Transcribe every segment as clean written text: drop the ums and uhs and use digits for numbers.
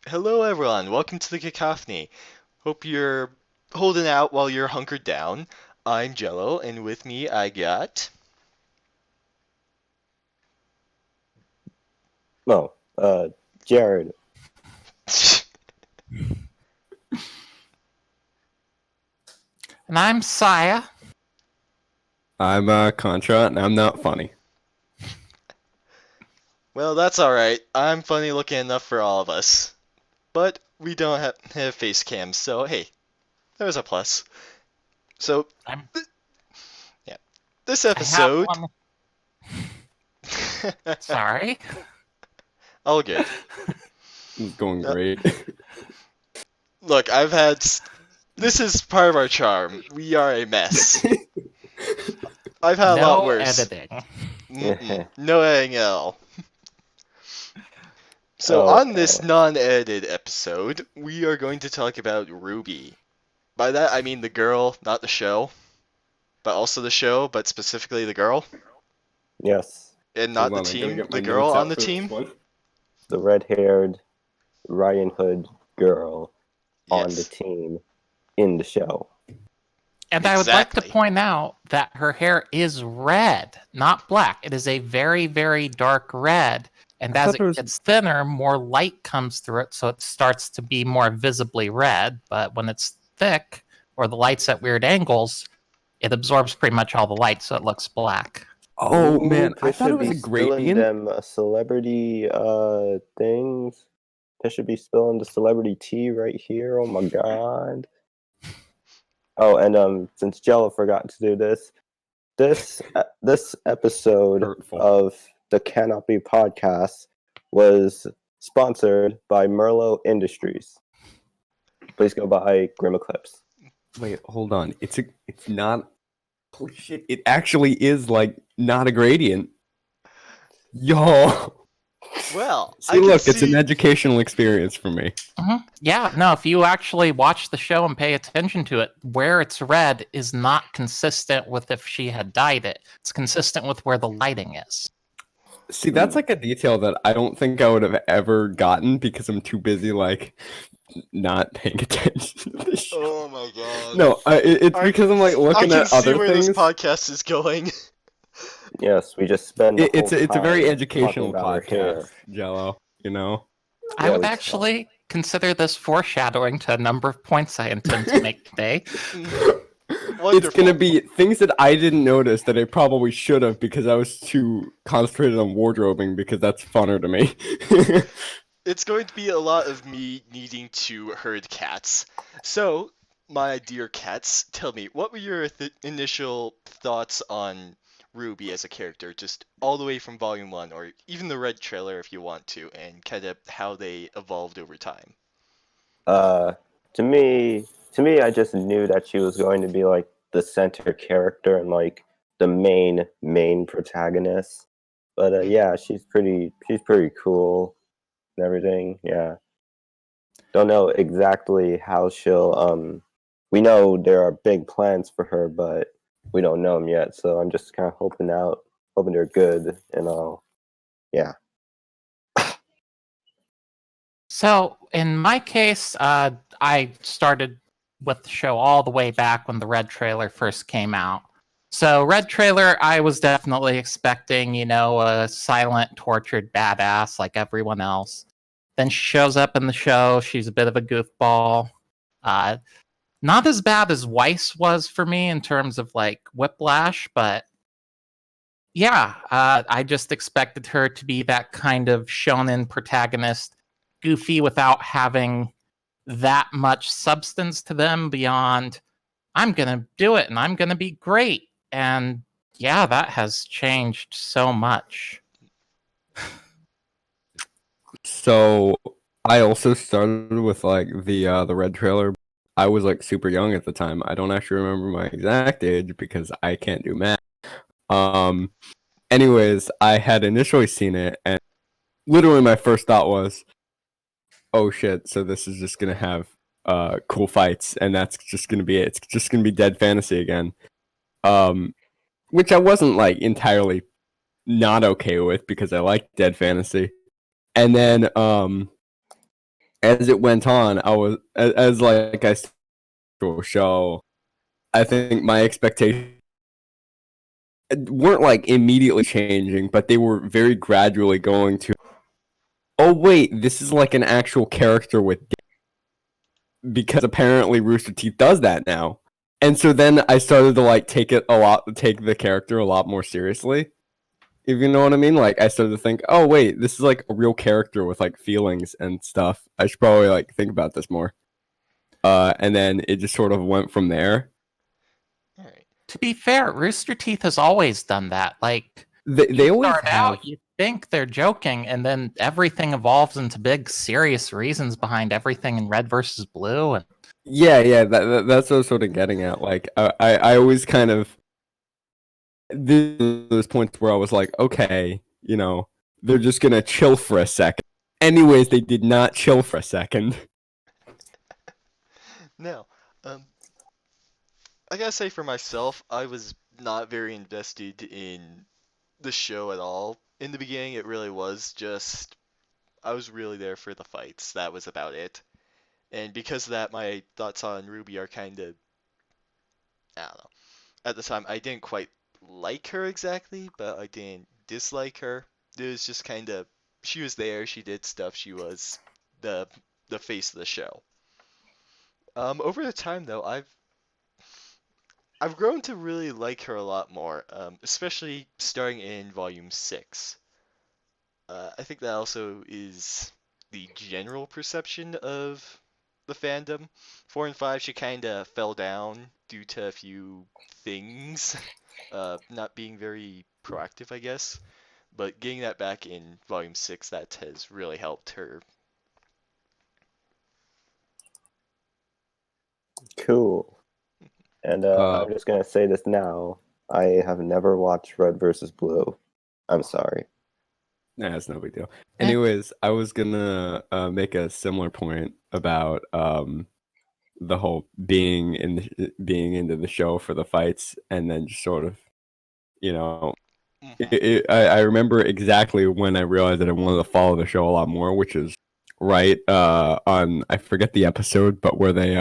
Hello, everyone. Welcome to the Cacawphony. Hope you're holding out while you're hunkered down. I'm Jelo, and with me I got. No, Jared. And I'm Psiah. I'm Contra, and I'm not funny. Well, that's alright. I'm funny looking enough for all of us. But we don't have face cams, so hey, there's a plus. So, I'm, yeah, this I have episode. one. Sorry. All good. It's going Uh, great. Look, this is part of our charm. We are a mess. I've had a lot No worse. editing. No editing at all. So on this non-edited episode, we are going to talk about Ruby. By that I mean the girl, not the show, but also the show, but specifically the girl, Yes, and not Hold the on, I gotta team, get the my girl notes on out the for this team. one. the red-haired Ryan Hood girl on the Yes, team in the show. And I would like to exactly. point out that her hair is red, not black. It is a very, very dark red. And I as thought it there was- gets thinner, more light comes through it, so it starts to be more visibly red. But when it's thick, or the light's at weird angles, it absorbs pretty much all the light, so it looks black. Oh Ooh, man, I they thought it should was be a spilling gradient. them celebrity things. They should be spilling the celebrity tea right here. Oh my god. Oh, and since Jello forgot to do this episode Hurtful. of the Canopy podcast was sponsored by Merlot Industries. Please go buy Grim Eclipse. Wait, hold on. It's not. Holy shit! It actually is like not a gradient. Yo, Well, I see, can look, it's an see. educational experience for me. Yeah, no, if you actually watch the show and pay attention to it, where it's red is not consistent with if she had dyed it. It's consistent with where the lighting is. See, that's like a detail that I don't think I would have ever gotten because I'm too busy like not paying attention to the show. Oh my god. No, it's I- because I'm like I looking can at see other where things. this podcast is going. Yes, we just spend. The It's whole a very time educational talking about our hair. podcast, Jello. You know, I Yeah, would we- actually consider this foreshadowing to a number of points I intend to make today. it's Wonderful. gonna be things that I didn't notice that I probably should have because I was too concentrated on wardrobing because that's funner to me. It's going to be a lot of me needing to herd cats. So, my dear cats, tell me, what were your initial thoughts on Ruby as a character, just all the way from Volume 1, or even the Red trailer if you want to, and kind of how they evolved over time? To me, I just knew that she was going to be like the center character and like the main protagonist. But yeah, she's pretty cool and everything. Yeah, don't know exactly how she'll. We know there are big plans for her, but we don't know them yet. So I'm just kind of hoping they're good and all. Yeah. So, in my case, I started with the show all the way back when the Red trailer first came out. So, Red trailer, I was definitely expecting, a silent, tortured badass like everyone else. Then she shows up in the show. She's a bit of a goofball. Not as bad as Weiss was for me in terms of like Whiplash, but yeah, I just expected her to be that kind of shonen protagonist, goofy without having that much substance to them beyond, I'm going to do it and I'm going to be great. And yeah, that has changed so much. So I also started with like the red trailer. I was like super young at the time. I don't actually remember my exact age because I can't do math. Anyways, I had initially seen it and literally my first thought was, oh shit, so this is just gonna have cool fights and that's just gonna be it. It's just gonna be dead fantasy again. Which I wasn't like entirely not okay with because I like dead fantasy. And then as it went on, I was as like I started to show. I think my expectations weren't like immediately changing, but they were very gradually going to. Oh wait, this is like an actual character with because apparently Rooster Teeth does that now. And so then I started to like take the character a lot more seriously. If you know what I mean, like I started to think, oh wait, this is like a real character with like feelings and stuff. I should probably like think about this more. And then it just sort of went from there. All right. To be fair, Rooster Teeth has always done that. Like, They you always start have. out, you think they're joking, and then everything evolves into big, serious reasons behind everything in Red versus Blue. And Yeah. That's what I was sort of getting at. Like I always kind of those points where I was like, okay, they're just gonna chill for a second. Anyways, they did not chill for a second. Now, I gotta say for myself, I was not very invested in the show at all. In the beginning, it really was just I was really there for the fights. That was about it. And because of that, my thoughts on Ruby are kind of I don't know. At the time, I didn't quite like her exactly, but I didn't dislike her. It was just kind of she was there, she did stuff, she was the the face of the show. Over the time though, I've grown to really like her a lot more, especially starting in Volume 6. I think that also is the general perception of the fandom. 4 and 5, she kind of fell down due to a few things, not being very proactive, I guess. But getting that back in Volume 6, that has really helped her. Cool. And I'm just gonna say this now. I have never watched Red versus Blue. I'm sorry. Nah, it's no big deal. Eh. Anyways, I was gonna make a similar point about the whole being into the show for the fights, and then just sort of, you know, Mhm. I remember exactly when I realized that I wanted to follow the show a lot more, which is right on I forget the episode, but where they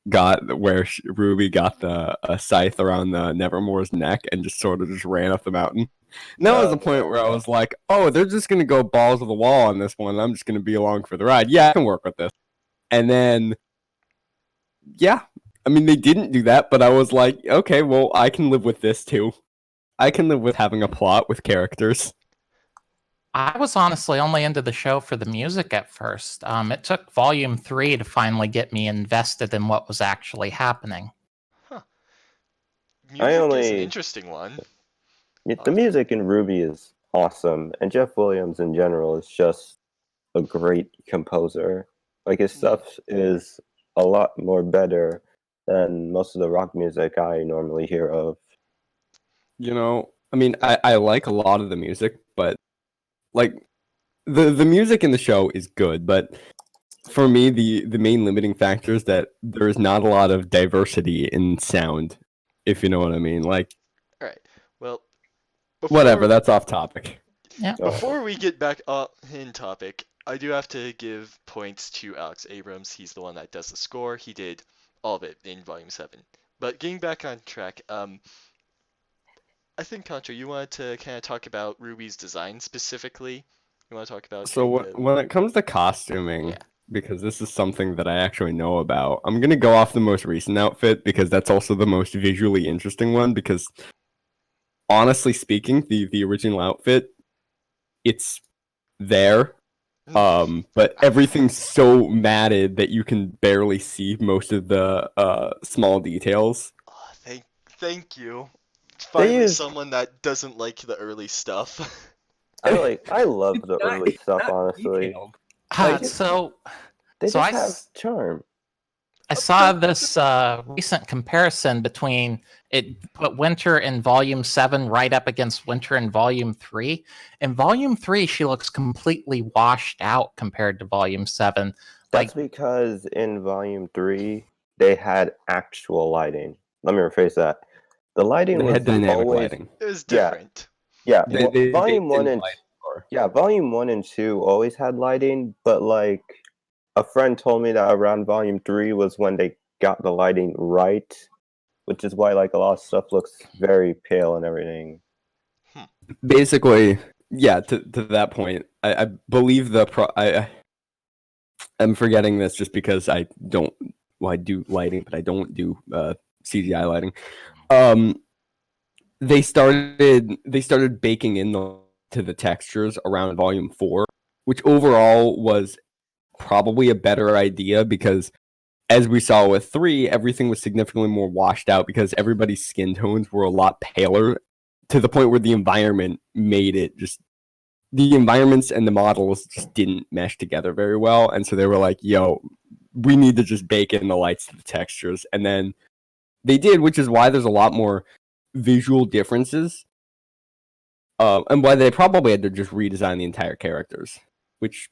got where Ruby got the scythe around the Nevermore's neck and just sort of just ran up the mountain. And that was the point where I was like, oh, they're just gonna go balls to the wall on this one. I'm just gonna be along for the ride. Yeah, I can work with this. And then, yeah, I mean, they didn't do that, but I was like, okay, well, I can live with this too. I can live with having a plot with characters. I was honestly only into the show for the music at first. It took Volume 3 to finally get me invested in what was actually happening. Huh. I Music is an only interesting one. the music in Ruby is awesome, and Jeff Williams in general is just a great composer. Like his stuff is a lot more better than most of the rock music I normally hear of. I mean, I like a lot of the music, but like the music in the show is good, but for me the main limiting factor is that there is not a lot of diversity in sound, if you know what I mean. Like All right. Well, whatever, before that's off topic. Yeah. before we get back up in topic, I do have to give points to Alex Abrams. He's the one that does the score. He did all of it in Volume 7. But getting back on track, I think Contra, you wanted to kind of talk about Ruby's design specifically. You want to talk about So kind of when it comes to costuming, Yeah. because this is something that I actually know about, I'm gonna go off the most recent outfit because that's also the most visually interesting one. Because honestly speaking, the original outfit, it's there, but everything's so matted that you can barely see most of the small details. Oh, thank you. They Finally, use someone that doesn't like the early stuff. I love the not- early it's stuff, not honestly. detailed. Like, So They So just I have s- charm. I saw this recent comparison between it put Winter in Volume 7 right up against Winter in Volume 3. In Volume 3, she looks completely washed out compared to Volume 7. That's Like, because in Volume 3, they had actual lighting. Let me rephrase that. The lighting They was had dynamic always lighting. It was yeah, different. yeah. They Volume 1 didn't and light or yeah, Volume 1 and 2 always had lighting, but like a friend told me that around volume 3 was when they got the lighting right, which is why like a lot of stuff looks very pale and everything. Basically, yeah. To that point, I believe I'm forgetting this just because I don't. Well, I do lighting, but I don't do CGI lighting. They started baking in to the textures around volume 4, which overall was probably a better idea because, as we saw with 3, everything was significantly more washed out because everybody's skin tones were a lot paler, to the point where the environment made it just, the environments and the models just didn't mesh together very well, and so they were like, yo, we need to just bake in the lights to the textures, and then they did, which is why there's a lot more visual differences, and why they probably had to just redesign the entire characters, which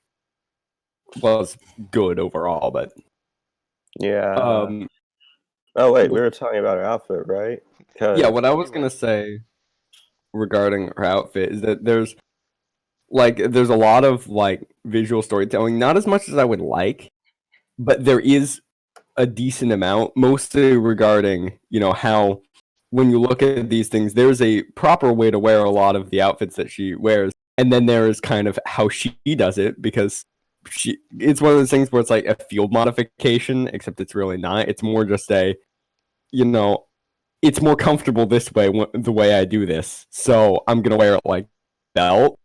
was good overall. But Yeah. um, Oh wait, we were talking about her outfit, right? yeah, what I was gonna say regarding her outfit is that there's a lot of like visual storytelling, not as much as I would like, but there is a decent amount, mostly regarding, how when you look at these things, there's a proper way to wear a lot of the outfits that she wears, and then there is kind of how she does it, because it's one of those things where it's like a field modification, except it's really not. It's more just it's more comfortable this way, the way I do this, so I'm gonna wear it like belt.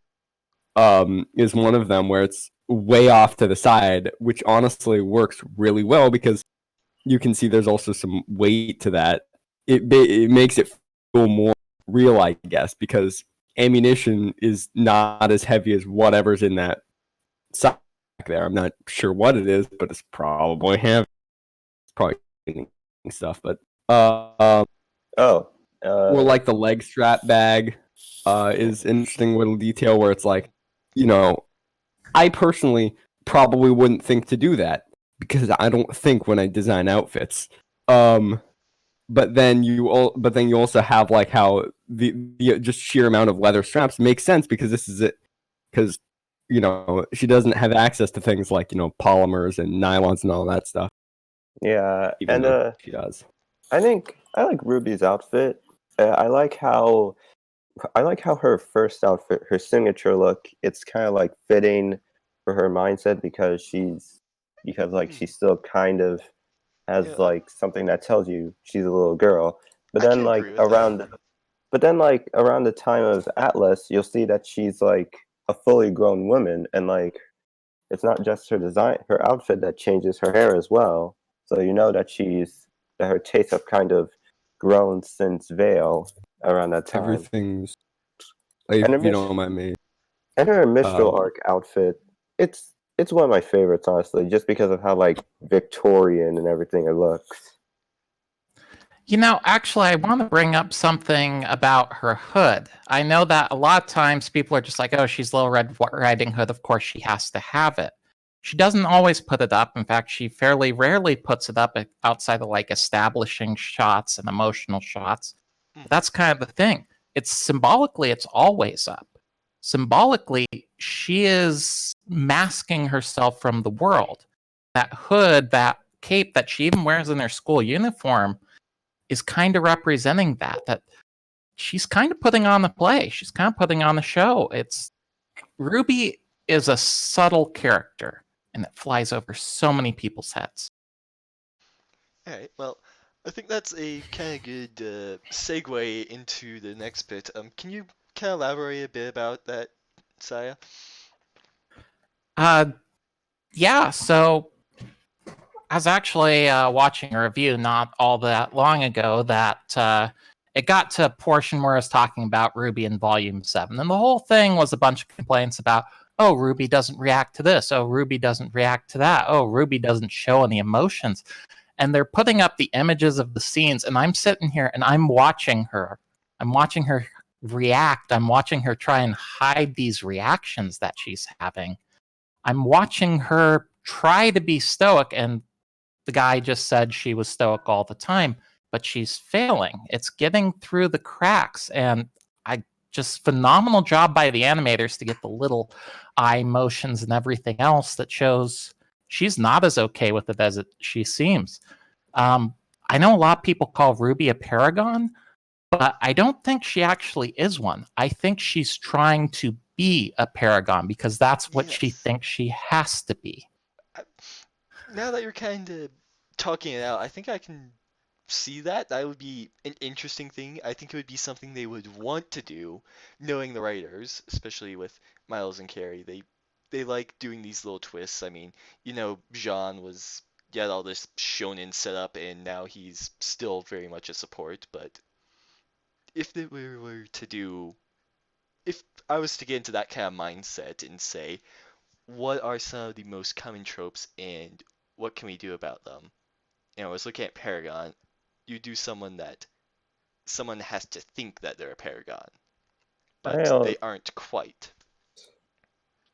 Is one of them where it's way off to the side, which honestly works really well because you can see there's also some weight to that. It makes it feel more real, I guess, because ammunition is not as heavy as whatever's in that sack there. I'm not sure what it is, but it's probably heavy. It's probably stuff, but or like the leg strap bag is an interesting little detail where it's like, I personally probably wouldn't think to do that because I don't think when I design outfits. But then you also have like how the just sheer amount of leather straps makes sense because this is it. Because she doesn't have access to things like polymers and nylons and all that stuff. Yeah, Even though she does. I think I like Ruby's outfit. I like how her first outfit, her signature look, it's kind of like fitting for her mindset because she's still kind of has like something that tells you she's a little girl. But then around the time of Atlas, you'll see that she's like a fully grown woman, and like it's not just her design, her outfit that changes, her hair as well. So you know that her tastes have kind of grown since Veil around that time. Everything's if you don't mind me. And her Mistral Arc outfit, it's one of my favorites, honestly, just because of how like Victorian and everything it looks. Actually, I want to bring up something about her hood. I know that a lot of times people are just like, oh, she's Little Red Riding Hood. Of course, she has to have it. She doesn't always put it up. In fact, she fairly rarely puts it up outside of like establishing shots and emotional shots. But that's kind of the thing. It's always up. Symbolically, she is masking herself from the world. That hood, that cape that she even wears in her school uniform is kind of representing that she's kind of putting on the play. She's kind of putting on the show. Ruby is a subtle character, and it flies over so many people's heads. All right, well, I think that's a kind of good segue into the next bit. Can you kind of elaborate a bit about that, Psiah? Yeah, so I was actually watching a review not all that long ago that it got to a portion where I was talking about Ruby in Volume 7, and the whole thing was a bunch of complaints about, oh, Ruby doesn't react to this, oh, Ruby doesn't react to that, oh, Ruby doesn't show any emotions. And they're putting up the images of the scenes, and I'm sitting here and I'm watching her. I'm watching her react. I'm watching her try and hide these reactions that she's having. I'm watching her try to be stoic, and the guy just said she was stoic all the time, but she's failing. It's getting through the cracks, and just phenomenal job by the animators to get the little eye motions and everything else that shows she's not as okay with it as she seems. I know a lot of people call Ruby a paragon, but I don't think she actually is one. I think she's trying to be a paragon because that's what she Yes. thinks she has to be. Now that you're kind of talking it out, I think I can see that. That would be an interesting thing. I think it would be something they would want to do, knowing the writers, especially with Miles and Carrie. They like doing these little twists. I mean, Jean was he had all this shonen set up, and now he's still very much a support. But if they were to do, if I was to get into that kind of mindset and say, what are some of the most common tropes and what can we do about them? I was looking at Paragon. You do someone has to think that they're a paragon, I but don't they aren't quite.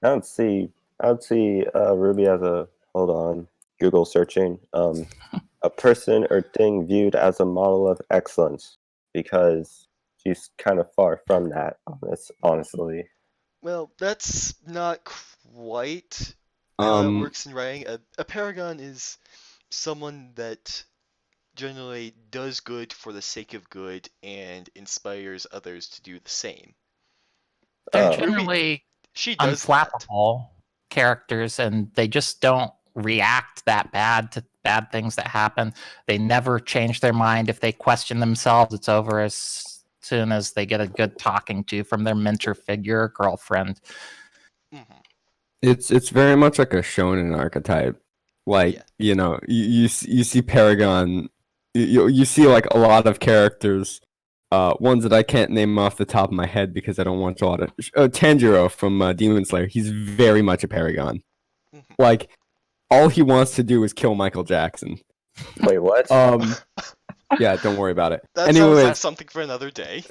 I don't see I don't see Ruby as a hold on Google searching a person or thing viewed as a model of excellence because she's kind of far from that honestly. Well, that's not quite how it Um, works in writing. A paragon is someone that generally does good for the sake of good and inspires others to do the same. They're Oh, Ruby, generally she does that. unflappable characters, and they just don't react that bad to bad things that happen. They never change their mind. If they question themselves, it's over as soon as they get a good talking to from their mentor figure or girlfriend. Hmm. it's very much like a shonen archetype. Like Yeah. you see Paragon, you see like a lot of characters, ones that I can't name off the top of my head because I don't watch a lot of. Tanjiro from Demon Slayer, he's very much a Paragon. Hmm. Like all he wants to do is kill Michael Jackson. wait, what? Yeah, don't worry about it. That sounds like Anyways, something for another day.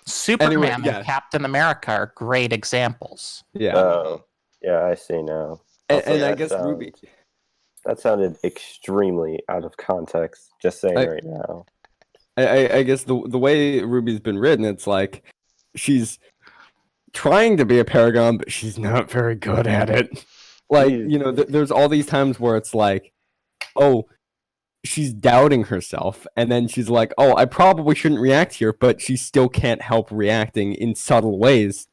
Superman and yeah, Captain America are great examples. yeah, Hmm. Oh, yeah, I see now. and, Also, and I guess Ruby. that sounded extremely out of context. Just saying I, right now. I guess the way Ruby's been written, it's like she's trying to be a paragon, but she's not very good at it. Like, She's there's all these times where it's like, oh, she's doubting herself, and then she's like, oh, I probably shouldn't react here, but she still can't help reacting in subtle ways.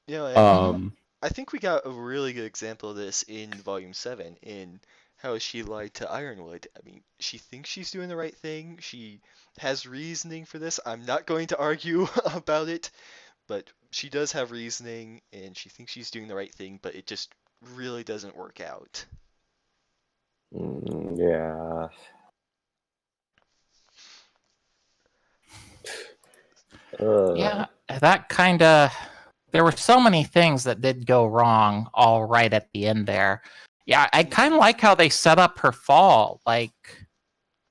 And Mhm. I think we got a really good example of this in Volume 7 in how she lied to Ironwood. I mean, she thinks she's doing the right thing. She has reasoning for this. I'm not going to argue about it, but she does have reasoning and she thinks she's doing the right thing, but it just really doesn't work out. yeah. Yeah, that kind of. There were so many things that did go wrong all right at the end there. Yeah, I kind of like how they set up her fall. Like,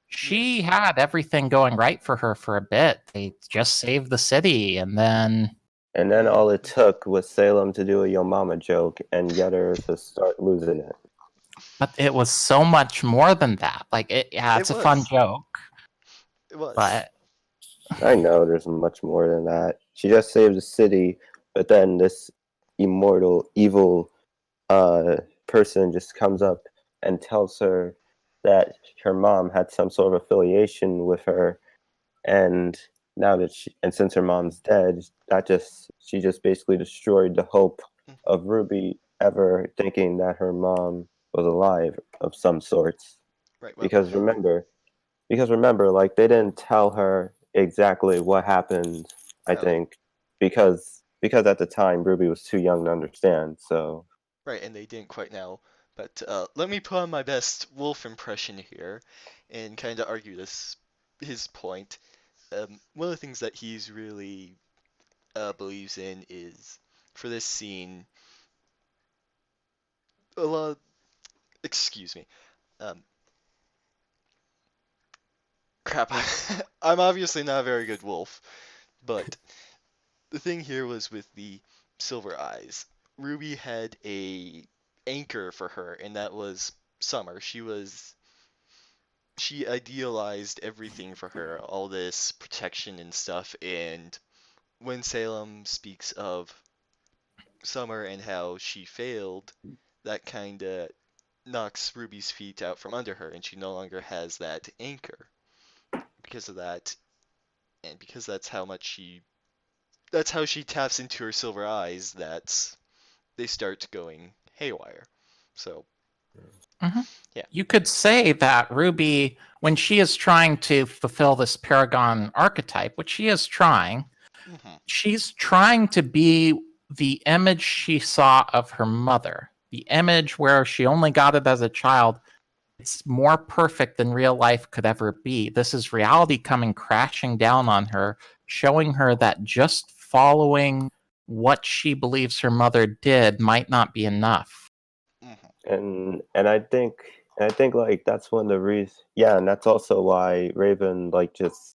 she Yes. had everything going right for her for a bit. They just saved the city, and then. And then all it Mhm. took was Salem to do a Yo Mama joke and get her to start losing it. But it was so much more than that. Like, yeah, It it's a fun was. joke, It was. but I know there's much more than that. She just saved the city, but then this immortal evil person just comes up and tells her that her mom had some sort of affiliation with her, and now that since her mom's dead, she just basically destroyed the hope Mhm. of Ruby ever thinking that her mom was alive of some sorts. Right. Well, Because remember, like they didn't tell her exactly what happened. I no. think because at the time Ruby was too young to understand. So Right, and they didn't quite know. But let me put on my best Wolf impression here and kind of argue his point. One of the things that he's really believes in is for this scene a lot. Excuse me. Um, Crap. I'm obviously not a very good wolf, but the thing here was with the silver eyes. Ruby had a anchor for her, and that was Summer. She idealized everything for her, all this protection and stuff, and when Salem speaks of Summer and how she failed, that kind of knocks Ruby's feet out from under her, and she no longer has that anchor. Because of that, and because that's how she taps into her silver eyes, that they start going haywire. So, Mhm. yeah. You could say that Ruby, when she is trying to fulfill this Paragon archetype, which she is trying, Hmm. she's trying to be the image she saw of her mother. The image where she only got it as a child. It's more perfect than real life could ever be. This is reality coming crashing down on her, showing her that just following what she believes her mother did might not be enough. Hmm. And I think like that's one of the reasons. Yeah, and that's also why Raven like just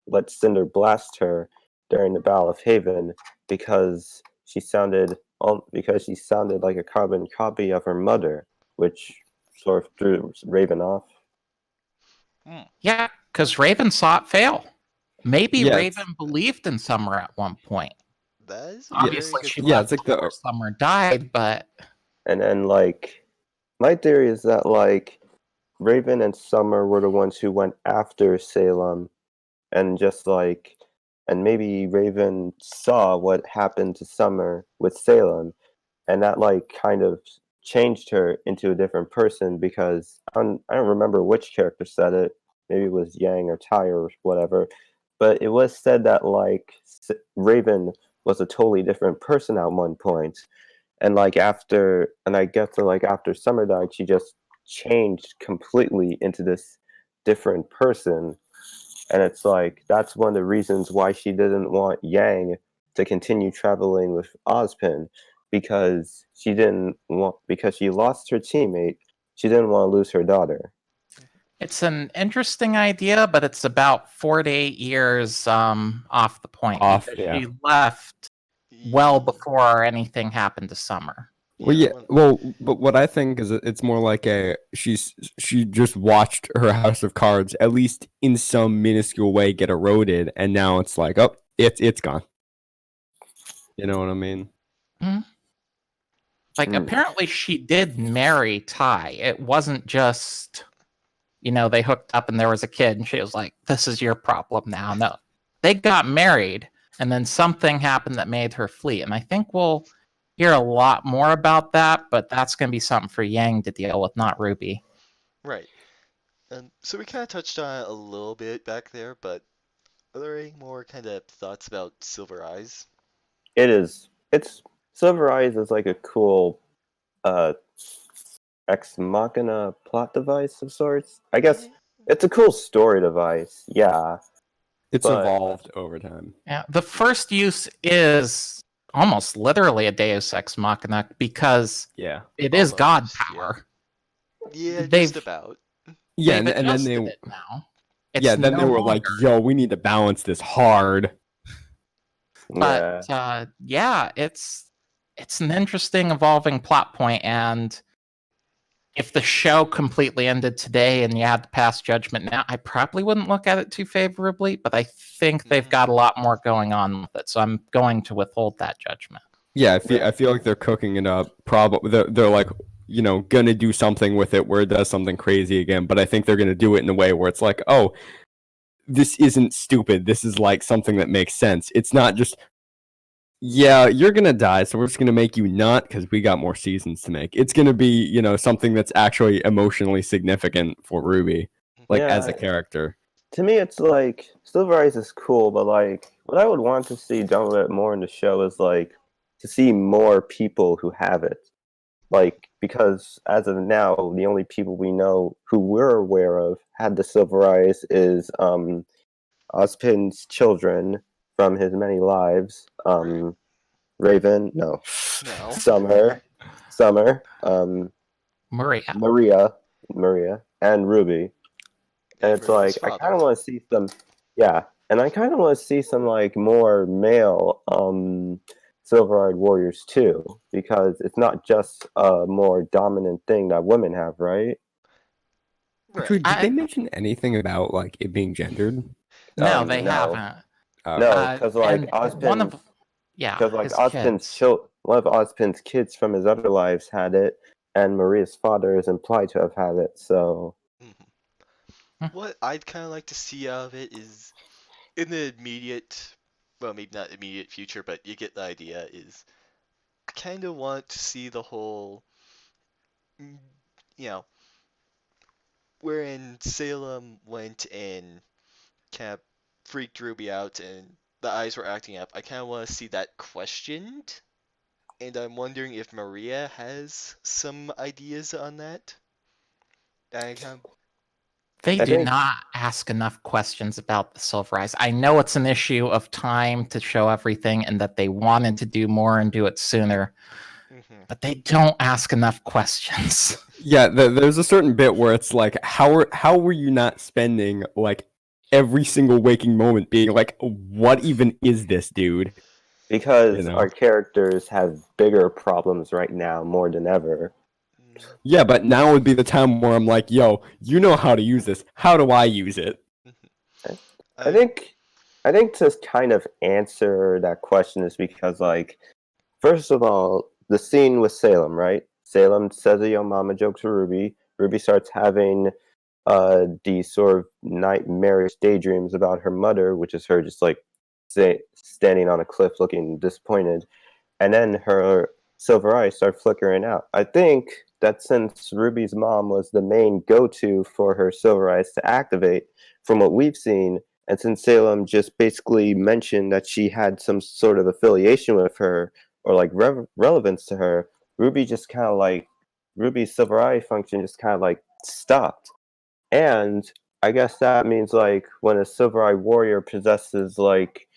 let Cinder blast her during the Battle of Haven because she sounded like a carbon copy of her mother, which sort of threw Raven off. Mm. Yeah, because Raven saw it fail. Maybe Yeah, Raven believed in Summer at one point. That is a very Obviously, good she point. left before Summer died, but And then like my theory is that like Raven and Summer were the ones who went after Salem and just like and maybe Raven saw what happened to Summer with Salem and that like kind of changed her into a different person because I don't remember which character said it. Maybe it was Yang or Tai or whatever, but it was said that like Raven was a totally different person at one point, and like after and I guess that like after Summer died, she just changed completely into this different person, and it's like that's one of the reasons why she didn't want Yang to continue traveling with Ozpin because she lost her teammate. She didn't want to lose her daughter. it's an interesting idea, but it's about 4 to 8 years off the point Off, because yeah. she left well before anything happened to Summer. Well, Yeah, yeah. Well, but what I think is it's more like she just watched her house of cards at least in some minuscule way get eroded, and now it's like, oh, it's gone. You know what I mean? Like, apparently she did marry Ty. It wasn't just, they hooked up and there was a kid and she was like, this is your problem now. No. They got married and then something happened that made her flee. And I think we'll hear a lot more about that, but that's going to be something for Yang to deal with, not Ruby. Right. And so we kind of touched on it a little bit back there, but are there any more kind of thoughts about Silver Eyes? It's Silver Eyes is like a cool uh ex machina plot device of sorts. I guess it's a cool story device, yeah. It's But evolved over time. Yeah, the first use is almost literally a Deus Ex Machina because Yeah. it is God Almost, yeah. power. Yeah, They've just about. Yeah, they've and then adjusted they it now. then they no were like, longer. yo, we need to balance this hard. But yeah, it's an interesting evolving plot point, and if the show completely ended today and you had to pass judgment now, I probably wouldn't look at it too favorably, but I think they've got a lot more going on with it, so I'm going to withhold that judgment. Yeah, I feel like they're cooking it up. Probably they're like, gonna do something with it where it does something crazy again, but I think they're gonna do it in a way where it's like, oh, this isn't stupid. This is like something that makes sense. It's not just, yeah, you're gonna die, so we're just gonna make you not because we got more seasons to make. It's gonna be, something that's actually emotionally significant for Ruby, like as a character. To me, it's like Silver Eyes is cool, but like what I would want to see done with it more in the show is like to see more people who have it. Like because as of now, the only people we know who we're aware of had the Silver Eyes is Ozpin's children from his many lives. Raven, no. Summer, Maria, Maria, and Ruby. And it's like I kind of want to see some, yeah, and I kind of want to see some like more male Silver-Eyed Warriors too, because it's not just a more dominant thing that women have, right? Actually, did they mention anything about like it being gendered? No, they haven't. No, because like Ozpin's one of Ozpin's kids from his other lives had it, and Maria's father is implied to have had it. So What I'd kind of like to see out of it is in the immediate, well, maybe not immediate future, but you get the idea, is I kind of want to see the whole, mm, you know, wherein Salem went and kind of freaked Ruby out and the eyes were acting up. I kind of want to see that questioned, and I'm wondering if Maria has some ideas on that. I kind They I do think not ask enough questions about the Silver Eyes. I know it's an issue of time to show everything and that they wanted to do more and do it sooner, of. but they don't ask enough questions. Yeah, there's a certain bit where it's like, how were you not spending like every single waking moment being like, what even is this, dude? You because know? our characters have bigger problems right now more than ever. Yeah, but now would be the time where I'm like, yo, you know how to use this. How do I use it? I think I think to kind of answer that question is because, like, first of all, the scene with Salem, right? Salem says a yo mama joke to Ruby. Ruby starts having these sort of nightmarish daydreams about her mother, which is her just like standing on a cliff looking disappointed, and then her silver eyes start flickering out. I think that since Ruby's mom was the main go-to for her silver eyes to activate, from what we've seen, and since Salem just basically mentioned that she had some sort of affiliation with her or like relevance to her, Ruby just kind of like Ruby's silver eye function just kind of like stopped. And I guess that means like when a silver eye warrior possesses like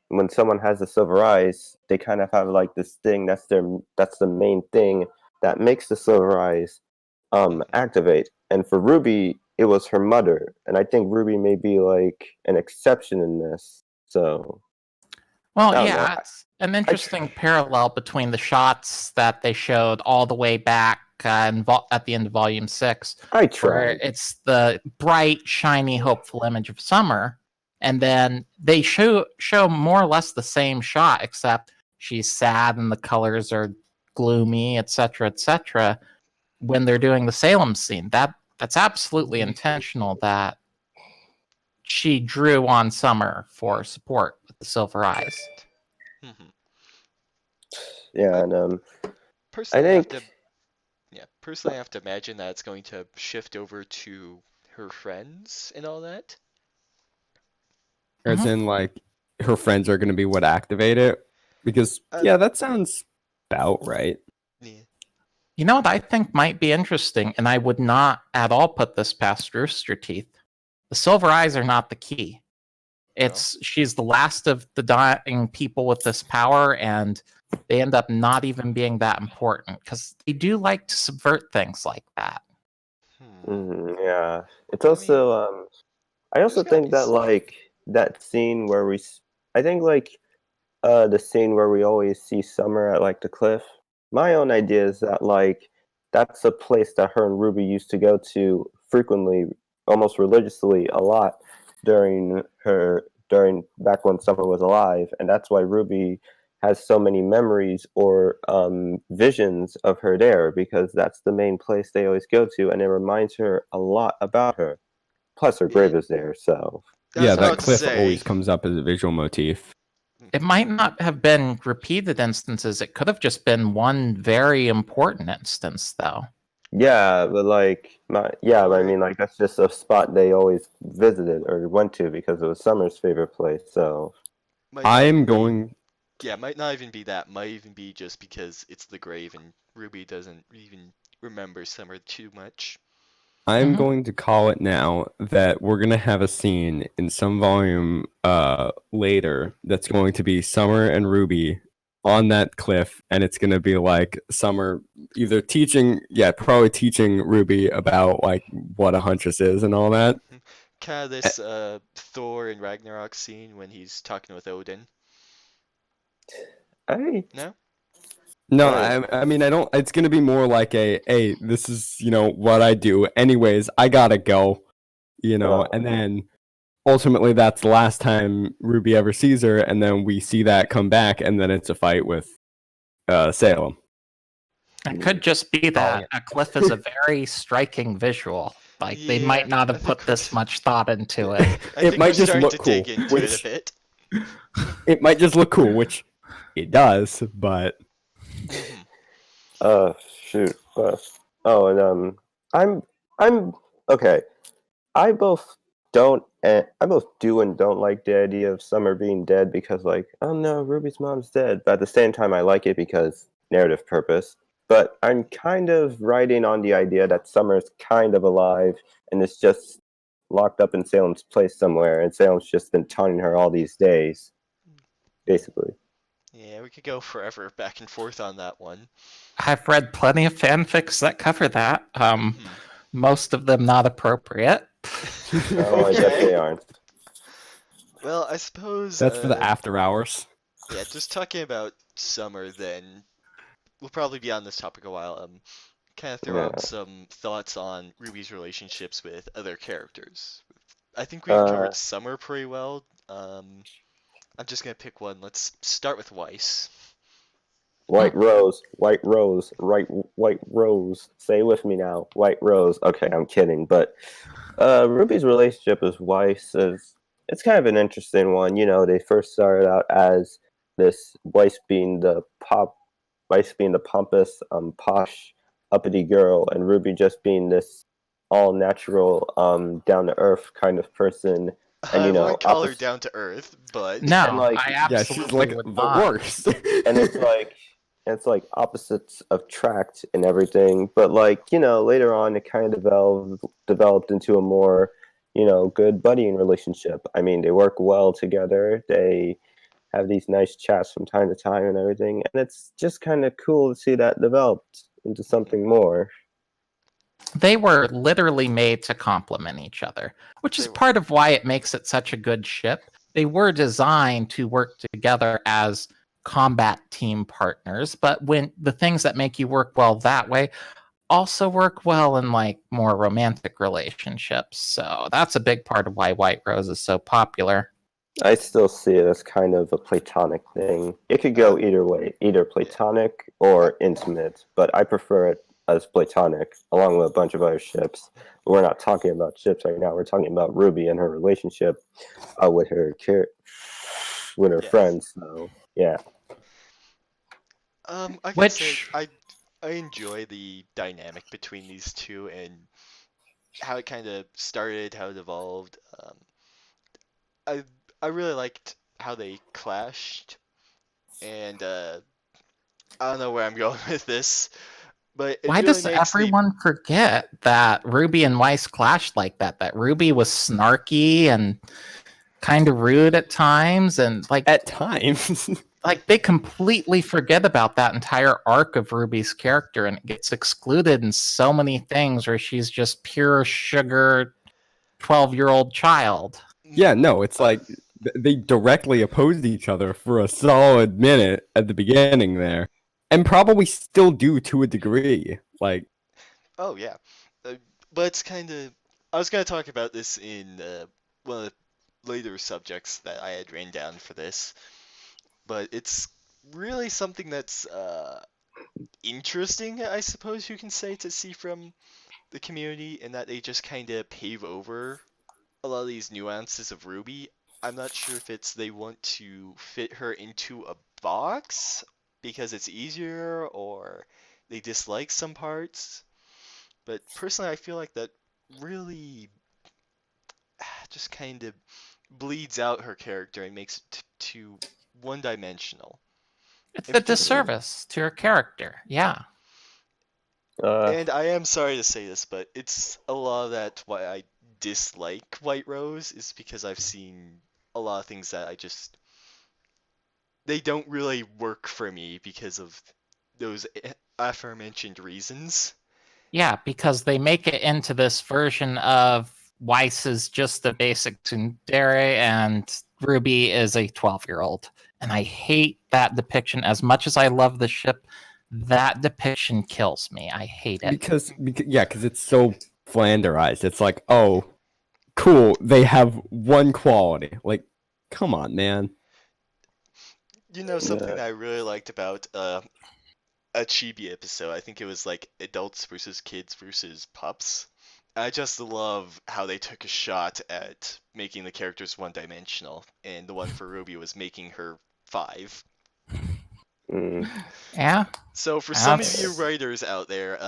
when someone has the silver eyes, they kind of have like this thing that's the main thing that makes the silver eyes activate. And for Ruby, it was her mother, and I think Ruby may be like an exception in this. So Well, I don't know. yeah, it's an interesting parallel between the shots that they showed all the way back at the end of Volume 6, I where tried. it's the bright, shiny, hopeful image of summer, and then they show more or less the same shot, except she's sad and the colors are gloomy, etc., when they're doing the Salem scene. That's absolutely intentional that she drew on Summer for support with the silver eyes. Mhm. Yeah, I and I personally have to, think yeah, personally I have to imagine that it's going to shift over to her friends and all that. As Mhm. in, like, her friends are gonna be what activate it? Because Uh, yeah, that sounds about right. yeah. You know what I think might be interesting, and I would not at all put this past Rooster Teeth. The silver eyes are not the key. No. She's the last of the dying people with this power, and they end up not even being that important because they do like to subvert things like that. Hmm. yeah, it's I mean, also I there's also gotta think be that like that scene where I think like the scene where we always see Summer at like the cliff. My own idea is that like that's a place that her and Ruby used to go to frequently, almost religiously, a lot during back when Summer was alive, and that's why Ruby has so many memories or visions of her there because that's the main place they always go to, and it reminds her a lot about her. Plus, her grave it. is there, so I was Yeah, that about to cliff say. always comes up as a visual motif. It might not have been repeated instances. It could have just been one very important instance, though. yeah, but like but I Or mean like that's just a spot they always visited or went to because it was Summer's favorite place. So might not I'm even be. going. Yeah, might not even be that. Might even be just because it's the grave and Ruby doesn't even remember Summer too much. I'm Mhm. going to call it now that we're gonna have a scene in some volume later that's going to be Summer and Ruby on that cliff, and it's gonna be like Summer either teaching, yeah, probably teaching Ruby about like what a huntress is and all that. Kind of Eh, this Thor and Ragnarok scene when he's talking with Odin. I No? No, I I mean I don't. It's gonna be more like a, hey, this is what I do. Anyways, I gotta go. And then ultimately that's the last time Ruby ever sees her, and then we see that come back, and then it's a fight with Salem. It could just be that a cliff is a very striking visual. Like, they Yeah, might not I have think put this much thought into it. I It think we're might just starting look to cool, dig into it a which bit. it might just look cool, which it does, but Mhm. Shoot. Oh, and I'm okay. I both I both do and don't like the idea of Summer being dead because, like, oh no, Ruby's mom's dead. But at the same time, I like it because narrative purpose. But I'm kind of riding on the idea that Summer's kind of alive and is just locked up in Salem's place somewhere, and Salem's just been taunting her all these days, basically. Yeah, we could go forever back and forth on that one. I've read plenty of fanfics that cover that. Mhm. Most of them not appropriate. Oh, I bet Okay. they aren't. Well, I suppose. that's for the after hours. Yeah, just talking about Summer, then we'll probably be on this topic a while. Kind of throw Yeah. out some thoughts on Ruby's relationships with other characters. I think we Uh, covered Summer pretty well. I'm just gonna pick one. Let's start with Weiss. White rose, white rose. Say with me now, white rose. Okay, I'm kidding, but Ruby's relationship with Weiss is it's kind of an interesting one. You know, they first started out as this Weiss being the pompous, posh, uppity girl, and Ruby just being this all natural, down to earth kind of person, and I you know, wouldn't call her down to earth, but No, and like I Yeah, she's absolutely like would the not. worst. and it's like opposites attract and everything, but like, you know, later on it kind of developed into a more, you know, good buddying relationship. I mean, they work well together, they have these nice chats from time to time and everything, and it's just kind of cool to see that developed into something more. They were literally made to complement each other, which is they were. part of why it makes it such a good ship. They were designed to work together as combat team partners, but when the things that make you work well that way also work well in like more romantic relationships. So that's a big part of why White Rose is so popular. I still see it as kind of a platonic thing. It could go either way, either platonic or intimate, but I prefer it as platonic, along with a bunch of other ships. But we're not talking about ships right now. We're talking about Ruby and her relationship with with her Yes. friends. So yeah, I gotta say, Which I enjoy the dynamic between these two and how it kind of started, how it evolved. I I really liked how they clashed, and I don't know where I'm going with this, but it why really does makes the everyone forget that Ruby and Weiss clashed like that? That Ruby was snarky and kind of rude at times, and At times. like they completely forget about that entire arc of Ruby's character, and it gets excluded in so many things where she's just pure sugar 12-year-old child. Yeah, no, it's like they directly opposed each other for a solid minute at the beginning there, and probably still do to a degree. Like, Oh yeah, uh, but it's kind of. I was gonna talk about this in one of the later subjects that I had written down for this, but it's really something that's interesting, I suppose you can say, to see from the community, in that they just kind of pave over a lot of these nuances of Ruby. I'm not sure if it's they want to fit her into a box because it's easier, or they dislike some parts. But personally, I feel like that really just kind of bleeds out her character and makes it too one-dimensional. It's In a particular, disservice to her character. Yeah. uh, and I am sorry to say this, but it's a lot of that why I dislike White Rose is because I've seen a lot of things that I just they don't really work for me because of those aforementioned reasons. Yeah, because they make it into this version of Weiss is just a basic tsundere and Ruby is a 12-year-old. And I hate that depiction as much as I love the ship. That depiction kills me. I hate it. because it's so flanderized. It's like, oh, cool, they have one quality. Like, come on, man. You know something yeah. that I really liked about a chibi episode. I think it was like adults versus kids versus pups. I just love how they took a shot at making the characters one-dimensional, and the one for Ruby was making her 5. Mm. Yeah, So for some of you that's writers out there,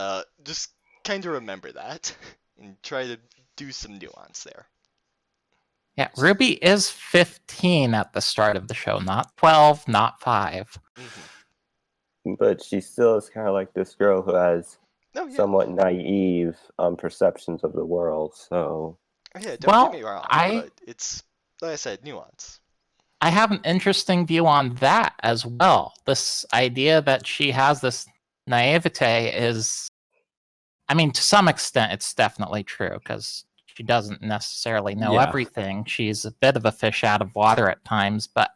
just kind of remember that and try to do some nuance there. yeah. Ruby is 15 at the start of the show, not 12, not 5. But she still is kind of like this girl who has Oh yeah, somewhat naive perceptions of the world. So oh, yeah. Don't get Well, me wrong, I but it's like I said, nuance. I have an interesting view on that as well. This idea that she has this naivete is, I mean, to some extent, it's definitely true because she doesn't necessarily know Yeah. everything. She's a bit of a fish out of water at times, but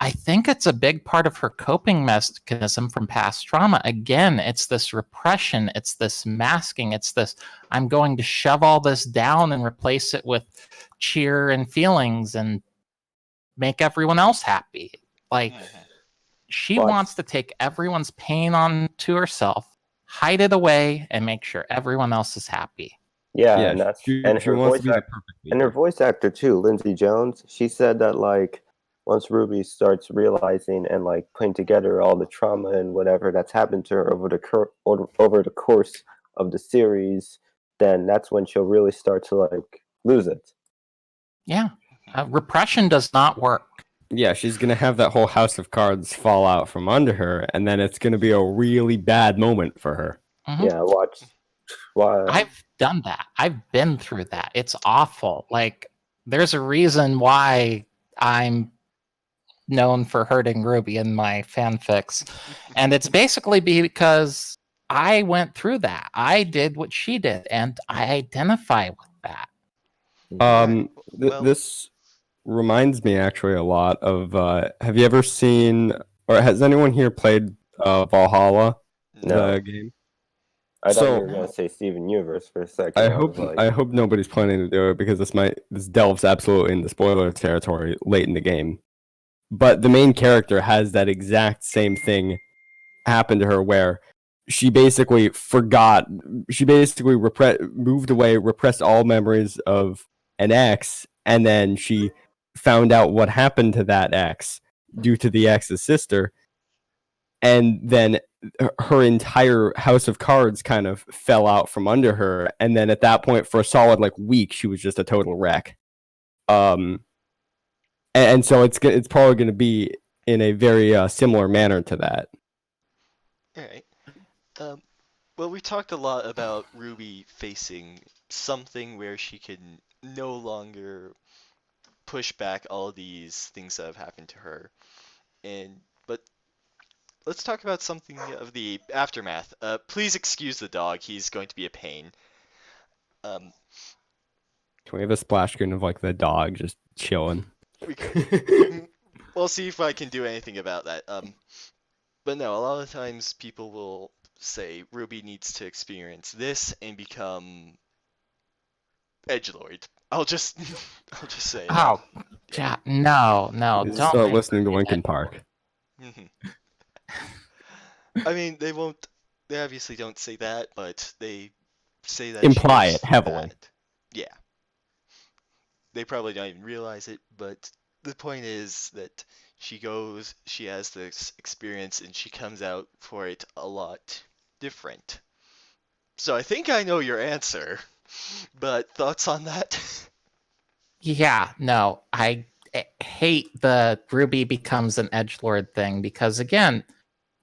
I think it's a big part of her coping mechanism from past trauma. Again, it's this repression, it's this masking, it's this I'm going to shove all this down and replace it with cheer and feelings and make everyone else happy. Like, she Watch. wants to take everyone's pain on to herself, hide it away, and make sure everyone else is happy. yeah, Yeah, and that's she her wants voice to be the act- perfect and her leader. voice actor too, Lindsay Jones. She said that like once Ruby starts realizing and like putting together all the trauma and whatever that's happened to her over the course of the series, then that's when she'll really start to like lose it. Yeah. Repression does not work. Yeah, she's gonna have that whole house of cards fall out from under her, and then it's gonna be a really bad moment for her. Mhm. Yeah, watch. Why? I've done that. I've been through that. It's awful. Like, there's a reason why I'm known for hurting Ruby in my fanfics. And it's basically because I went through that. I did what she did, and I identify with that. Alright, well, This reminds me actually a lot of. Have you ever seen, or has anyone here played Valhalla, No. the game? I thought you So were gonna say Steven Universe for a second. I was hope like, I hope nobody's planning to do it because this delves absolutely into spoiler territory late in the game. But the main character has that exact same thing happen to her where she basically forgot, moved away, repressed all memories of an ex, and then she found out what happened to that ex due to the ex's sister, and then her entire house of cards kind of fell out from under her, and then at that point for a solid like week she was just a total wreck. And so it's probably going to be in a very similar manner to that. alright. Well, we talked a lot about Ruby facing something where she can no longer push back all these things that have happened to her. But let's talk about something of the aftermath. Please excuse the dog. He's going to be a pain. Um, Can we have a splash screen of like the dog just chilling? we could. We'll see if I can do anything about that. But no, a lot of times people will say Ruby needs to experience this and become edgelord. I'll just I'll just say that. Oh, no, Just don't start make listening to Ruby Linkin that. Park. I mean, they won't. They obviously don't say that, but they say that Imply she's it heavily. bad. Yeah. They probably don't even realize it, but the point is that she goes, she has this experience, and she comes out for it a lot different. So I think I know your answer, but thoughts on that? Yeah, no, I hate the Ruby becomes an edgelord thing because, again,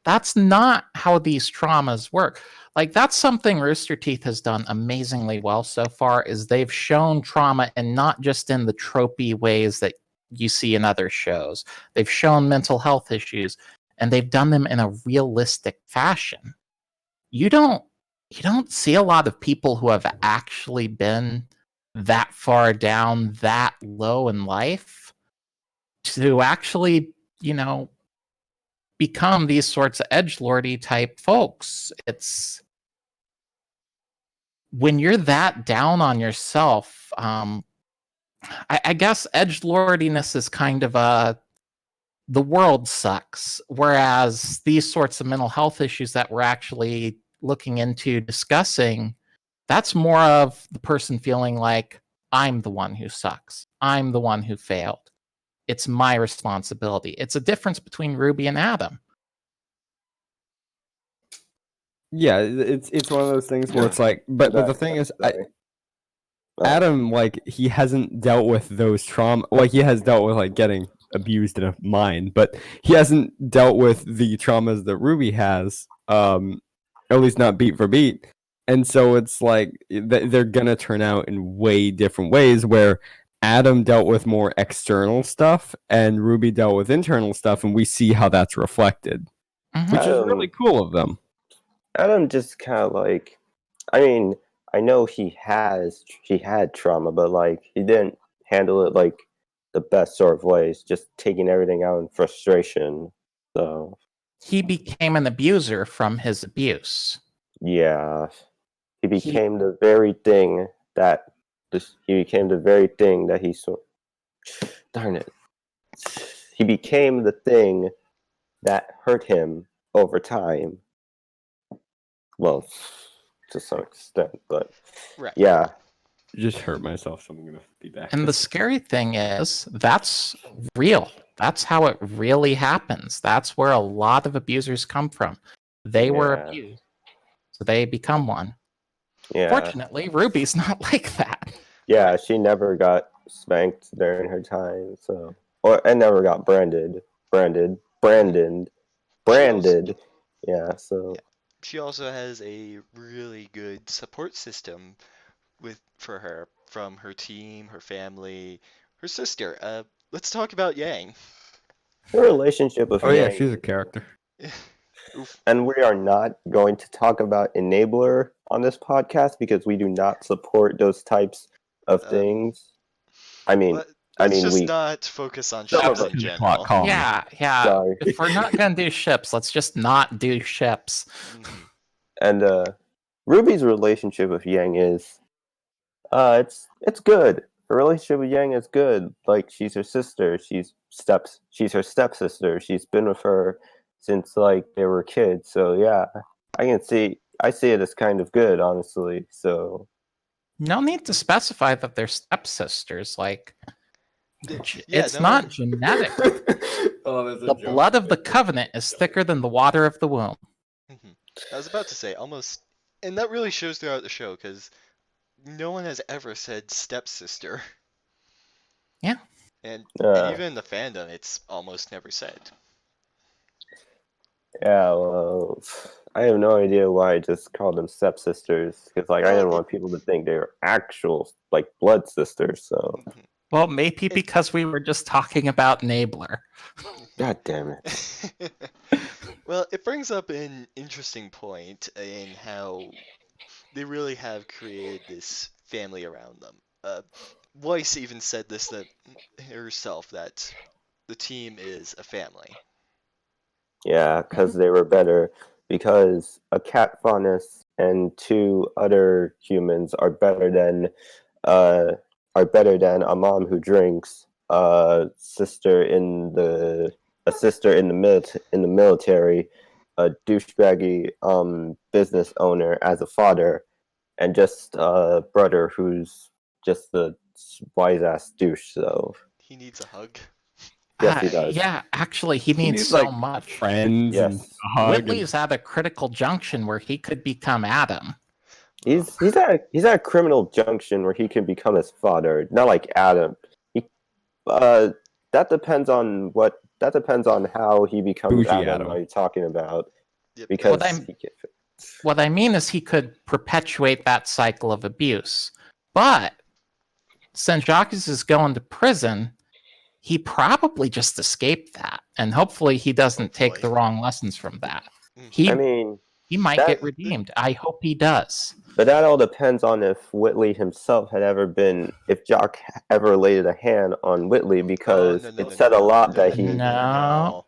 that's not how these traumas work. Like, that's something Rooster Teeth has done amazingly well so far, is they've shown trauma and not just in the tropey ways that you see in other shows. They've shown mental health issues, and they've done them in a realistic fashion. You don't see a lot of people who have actually been that far down, that low in life, to actually, become these sorts of edgelordy type folks. It's when you're that down on yourself. I guess edgelordiness is kind of a the world sucks. Whereas these sorts of mental health issues that we're actually looking into discussing, that's more of the person feeling like, I'm the one who sucks. I'm the one who failed. It's my responsibility. It's a difference between Ruby and Adam. Yeah, it's one of those things where it's like, but the thing is, Adam, like, he hasn't dealt with those trauma. Like, he has dealt with like getting abused in a mine, but he hasn't dealt with the traumas that Ruby has. At least not beat for beat. And so it's like they're gonna turn out in way different ways. Where Adam dealt with more external stuff, and Ruby dealt with internal stuff, and we see how that's reflected, Mhm. which is really cool of them. Adam just kind of like, I mean, I know he had trauma, but like he didn't handle it like the best sort of ways, just taking everything out in frustration. So He became an abuser from his abuse. yeah, he became the very thing that he saw. Darn it. He became the thing that hurt him over time. Well, to some extent, but Right. yeah. Just hurt myself, so I'm gonna be back. And the scary thing is, that's real. That's how it really happens. That's where a lot of abusers come from. They were Yeah. abused, so they become one. Yeah. Fortunately, Ruby's not like that. Yeah, she never got spanked during her time, so and never got branded. Yeah, so She also has a really good support system for her from her team, her family, her sister. Let's talk about Yang. her relationship with Oh yeah, Yang, she's a character. Oof. and we are not going to talk about Enabler on this podcast because we do not support those types of things. I mean, Let's just we not focus on Some of ships us in to the plot general. column. Yeah. Sorry. If we're not gonna do ships, let's just not do ships. Mhm. and Ruby's relationship with Yang is it's good. Her relationship with Yang is good. Like she's her sister. She's her stepsister. She's been with her since like they were kids. So yeah, I see it as kind of good, honestly. So No need to specify that they're stepsisters. Like, Yeah, it's no not one- genetic. Oh, that's a The joke. blood of the covenant is thicker than the water of the womb. Mhm. I was about to say almost, and that really shows throughout the show because no one has ever said stepsister. Yeah. And uh, even in the fandom, it's almost never said. yeah, well, I have no idea why I just called them stepsisters because like I Well, didn't want people to think they were actual like blood sisters. So Mhm. Well, maybe because we were just talking about Nabler. God damn it. Well, it brings up an interesting point in how they really have created this family around them. Weiss even said this herself that the team is a family. Yeah, because they were better. Because a cat faunus and two other humans uh, are better than a mom who drinks, a sister in the military, a douchebaggy business owner as a father, and just a brother who's just the wise ass douche. So He needs a hug. yes, he does. Yeah, actually, he He needs needs, so like, much. friends and Yes. a hug. Whitley's at a critical junction where he could become Adam. He's at a criminal junction where he can become his father, not like Adam. He that depends on how he becomes Bougie Adam. Adam. What are you talking about? Yep, Because What I'm- he can, What I mean is he could perpetuate that cycle of abuse. But since Jacques is going to prison, he probably just escaped that. And hopefully he doesn't take the Hopefully. wrong lessons from that. Mhm. He I mean, he might that- get redeemed. I hope he does. but that all depends on if Whitley himself if Jock ever laid a hand on Whitley, because no, it said a lot that he. No.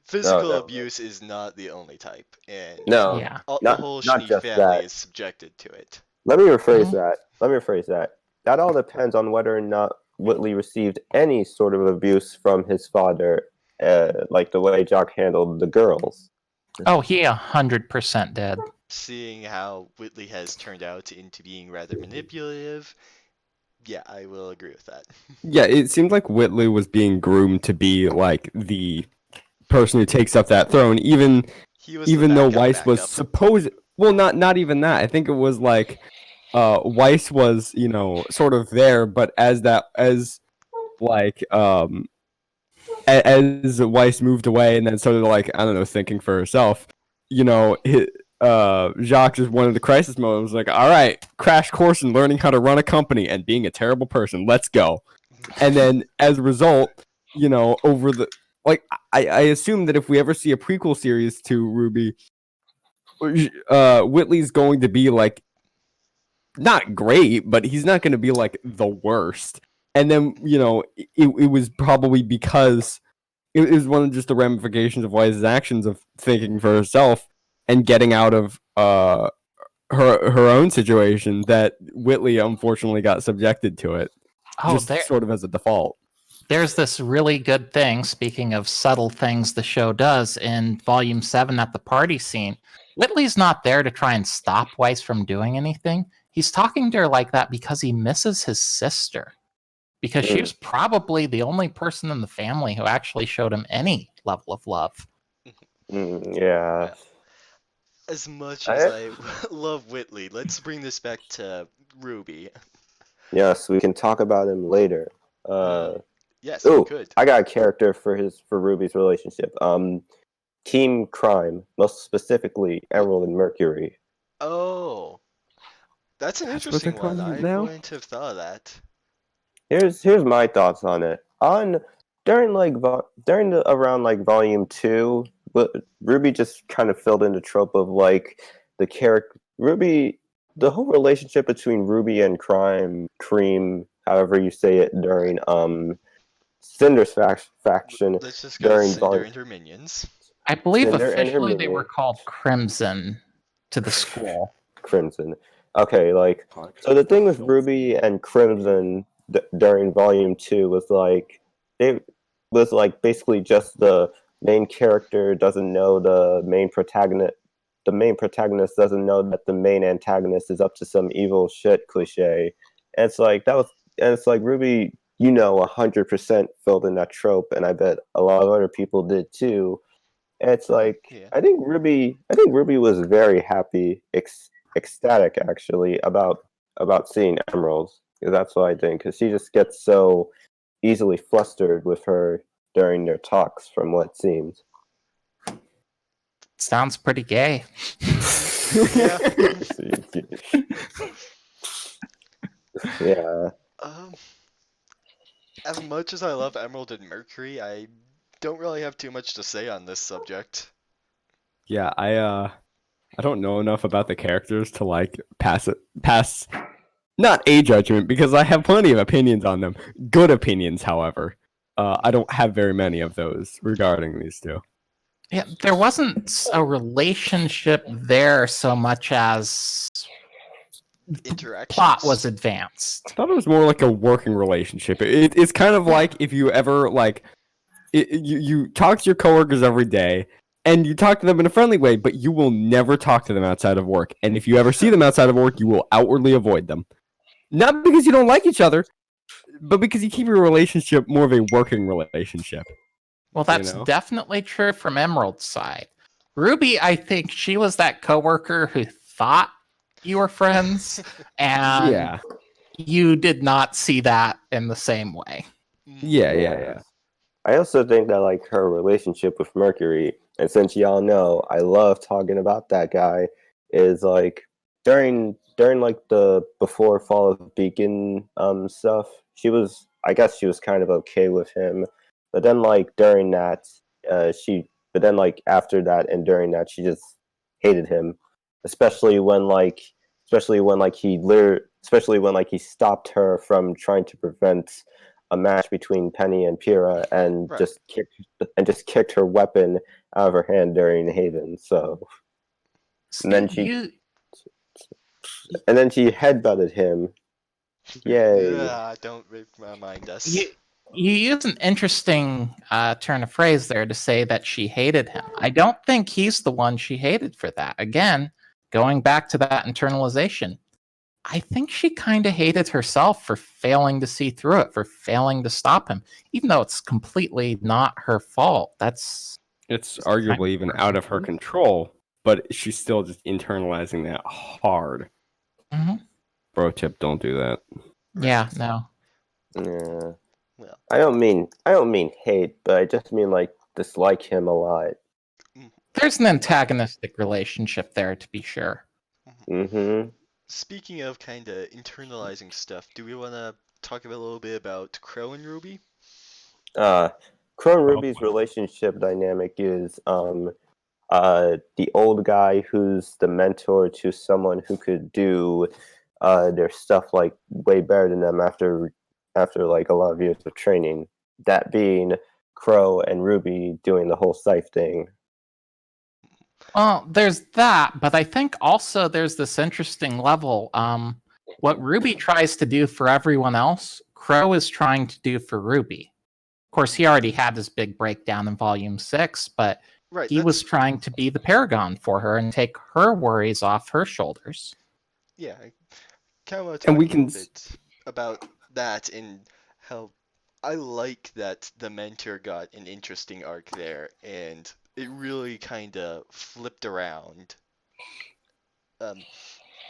Physical No. abuse is not the only type, and No, Yeah. the not- whole not Schnee just family that. is subjected to it. Let me rephrase Mhm. that. That all depends on whether or not Whitley received any sort of abuse from his father, like the way Jock handled the girls. Oh, he 100% did. Seeing how Whitley has turned out into being rather manipulative, yeah, I will agree with that. Yeah, it seemed like Whitley was being groomed to be like the person who takes up that throne, even He was the though backup Weiss was backup. supposed. Well, not even that. I think it was like Weiss was, sort of there, but as like as Weiss moved away and then started like, I don't know, thinking for herself, Jacques just wanted the crisis mode. It was like, all right, crash course in learning how to run a company and being a terrible person. Let's go. And then as a result, over the like, I assume that if we ever see a prequel series to Ruby, Whitley's going to be like not great, but he's not going to be like the worst. And then it was probably because it was one of just the ramifications of Wise's actions of thinking for herself and getting out of her own situation that Whitley unfortunately got subjected to it. Oh, Just sort of as a default. There's this really good thing, speaking of subtle things the show does, in Volume 7 at the party scene. Whitley's not there to try and stop Weiss from doing anything. He's talking to her like that because he misses his sister. Because she was probably the only person in the family who actually showed him any level of love. Yeah. As much as I love Whitley, let's bring this back to Ruby. Yes, we can talk about him later. Yes, we could. I got a character for Ruby's relationship. Team Crime, most specifically Emerald and Mercury. Oh, that's an That's what interesting they're one. calling I it now? wouldn't have thought of that. Here's my thoughts on it. During around like Volume 2, Ruby just kind of filled in the trope of like the character Ruby. The whole relationship between Ruby and Cream, however you say it, during Cinder's faction. Let's just go during Cinder and her minions. I believe Cinder and her officially they were minion. called Crimson to the school. Crimson. Okay, like so the thing with Ruby and Crimson during Volume 2 was like basically just the main character doesn't know the main protagonist. The main protagonist doesn't know that the main antagonist is up to some evil shit cliche. And it's like Ruby, 100% filled in that trope, and I bet a lot of other people did too. And it's like Yeah. I think Ruby was very happy, ecstatic actually about seeing Emerald. That's what I think, because she just gets so easily flustered with her during their talks, from what it seems. Sounds pretty gay. Yeah. Yeah. As much as I love Emerald and Mercury, I don't really have too much to say on this subject. Yeah, I don't know enough about the characters to like pass not a judgment, because I have plenty of opinions on them. Good opinions, however. I don't have very many of those regarding these two. Yeah, there wasn't a relationship there so much as Interactions. plot was advanced. I thought it was more like a working relationship. It's kind of like if you ever like you talk to your coworkers every day and you talk to them in a friendly way, but you will never talk to them outside of work. And if you ever see them outside of work, you will outwardly avoid them. Not because you don't like each other, but because you keep your relationship more of a working relationship. Well, that's definitely true from Emerald's side. Ruby, I think she was that coworker who thought you were friends, and you did not see that in the same way. Yeah. I also think that like her relationship with Mercury, and since y'all know I love talking about that guy, is like during like the before Fall of Beacon stuff, I guess she was kind of okay with him. But then like during that, after that and during that, she just hated him, especially when he stopped her from trying to prevent a match between Penny and Pyrrha, and just kicked her weapon out of her hand during Haven. So, and then she headbutted him. Yay! Yeah, don't remind us. You use an interesting turn of phrase there to say that she hated him. I don't think he's the one she hated for that. Again, going back to that internalization, I think she kind of hated herself for failing to see through it, for failing to stop him, even though it's completely not her fault. It's It's arguably kind even of out of her her. control, but she's still just internalizing that hard. Mhm. Bro tip, don't do that. Yeah, no. Yeah. Well, I don't mean hate, but I just mean like dislike him a lot. There's an antagonistic relationship there, to be sure. Mm-hmm. speaking of kind of internalizing stuff, do we want to talk a little bit about Crow and Ruby? Crow and Oh, Ruby's relationship dynamic is the old guy who's the mentor to someone who could do their stuff like way better than them after like a lot of years of training. That being Crow and Ruby doing the whole scythe thing. Well, there's that, but I think also there's this interesting level. What Ruby tries to do for everyone else, Crow is trying to do for Ruby. Of course, he already had this big breakdown in Volume 6, but Right, he was trying to be the paragon for her and take her worries off her shoulders. yeah. I kind of want to And talk we a little can bit about that and how I like that the mentor got an interesting arc there, and it really kind of flipped around. Um,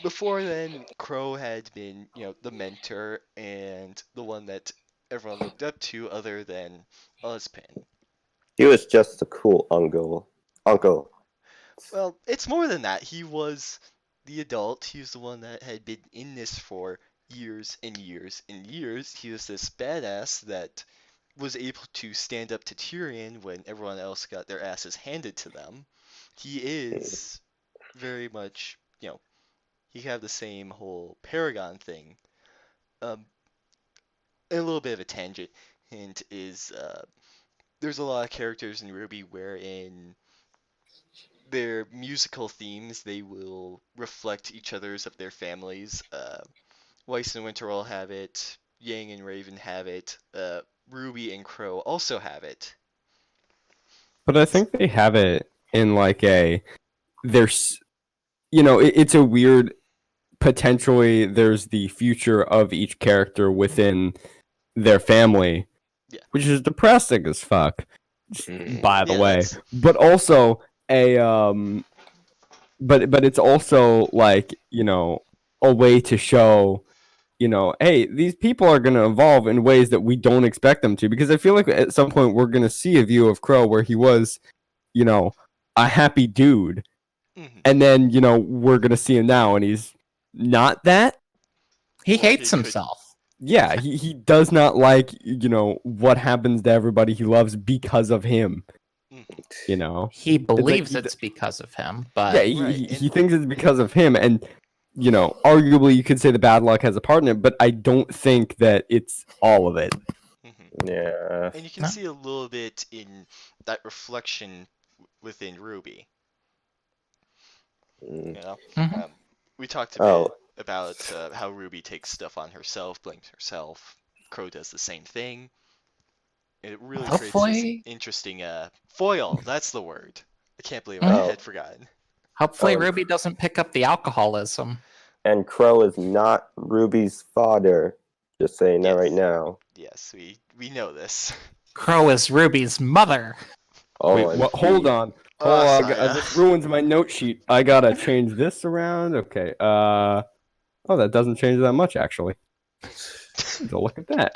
Before then, Crow had been, the mentor and the one that everyone looked up to other than Ozpin. He was just a cool uncle. Uncle. Well, it's more than that. He was the adult. He was the one that had been in this for years and years and years. He was this badass that was able to stand up to Tyrion when everyone else got their asses handed to them. He is very much, he have the same whole Paragon thing. Um, a little bit of a tangent hint is there's a lot of characters in Ruby wherein their musical themes they will reflect each other's of their families. Weiss and Winterall have it. Yang and Raven have it. Ruby and Crow also have it. but I think they have it in like there's it's a weird potentially there's the future of each character within their family, Yeah. which is depressing as fuck. By the Yeah, way, that's but also a but it's also like a way to show hey, these people are going to evolve in ways that we don't expect them to, because I feel like at some point we're going to see a view of Crow where he was a happy dude, mhm. and then we're going to see him now and he's not that. He Or hates he could. himself. Yeah, he does not like what happens to everybody he loves because of him. Mhm. He It's like believes it's because of him, yeah, but Right, he and thinks it's because of him, and arguably you could say the bad luck has a part in it, but I don't think that it's all of it. mhm. Yeah. And you can no. see a little bit in that reflection within Ruby. Mm. Mhm. We talked a Oh. bit about how Ruby takes stuff on herself, blames herself. Crow does the same thing. It really creates this Hopefully, interesting foil. That's the word. I can't believe I mhm. had forgotten. hopefully Oh, and, Ruby doesn't pick up the alcoholism. and Crow is not Ruby's father. Just saying that right Yes, now. yes, we know this. Crow is Ruby's mother. Wait, Oh, what? Hold on. Ah, This Psiah. ruins my note sheet. I gotta change this around. Okay. Oh, that doesn't change that much actually. So look at that.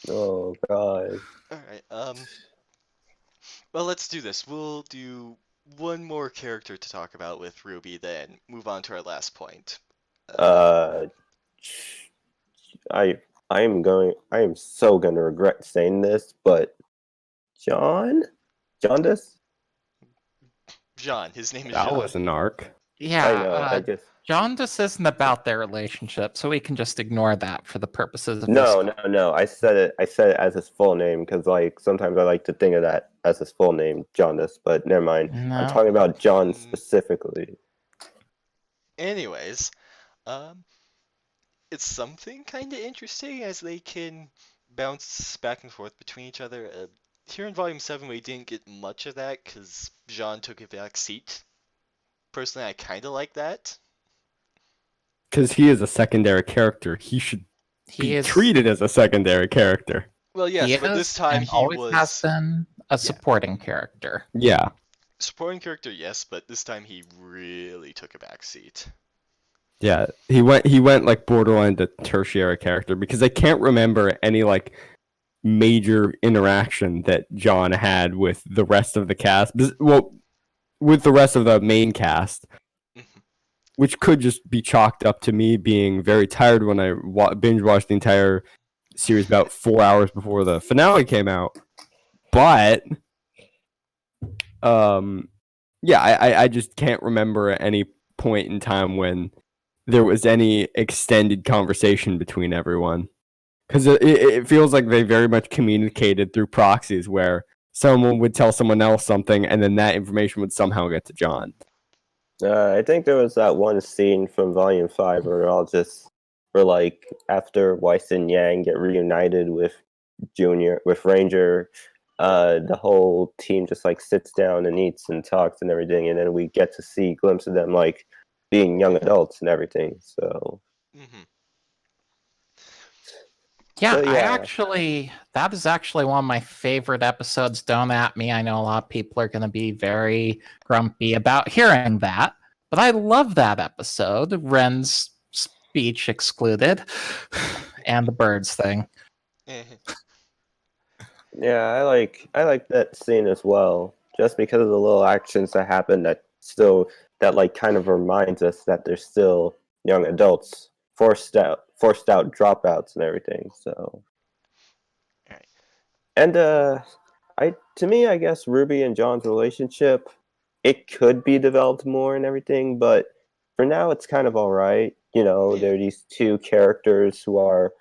oh God. All right. Well, let's do this. We'll do one more character to talk about with Ruby, then move on to our last point. Uh, I I am so gonna regret saying this, but Jaundice. John. His name is That John. was an arc. Yeah, I know. I just Jaundice isn't about their relationship, so we can just ignore that for the purposes of no, this. no, no. I said it. I said it as his full name because, like, sometimes I like to think of that as his full name, Jaundice. But never mind. I'm No. talking about John Mm. specifically. Anyways, um, it's something kind of interesting as they can bounce back and forth between each other. Here in Volume 7, we didn't get much of that because Jean took a back seat. Personally, I kind of like that. Because he is a secondary character. He should He be is treated as a secondary character. Well, he yes, but this is time and he always has was been a supporting character. Yeah. supporting character, yes, but this time he really took a back seat. Yeah. He went like borderline to tertiary character because I can't remember any like major interaction that John had with the rest of the cast. Well, with the rest of the main cast, Mhm. which could just be chalked up to me being very tired when I binge watched the entire series about 4 hours before the finale came out. But yeah, I just can't remember at any point in time when there was any extended conversation between everyone. Because it feels like they very much communicated through proxies where someone would tell someone else something and then that information would somehow get to John. I think there was that one scene from Volume 5 where all just were like, after Weiss and Yang get reunited with Ranger, the whole team just like sits down and eats and talks and everything, and then we get to see glimpses of them like being young adults and everything. So Mhm. Yeah, So, yeah. that is actually one of my favorite episodes. Don't at me. I know a lot of people are going to be very grumpy about hearing that, but I love that episode. Ren's speech excluded, and the birds thing. Eh. yeah, I like that scene as well, just because of the little actions that happen that like kind of reminds us that they're still young adults, forced out dropouts and everything. So Right. and to me, I guess Ruby and John's relationship, it could be developed more and everything, but for now it's kind of all right. You know, Yeah. there are these two characters who are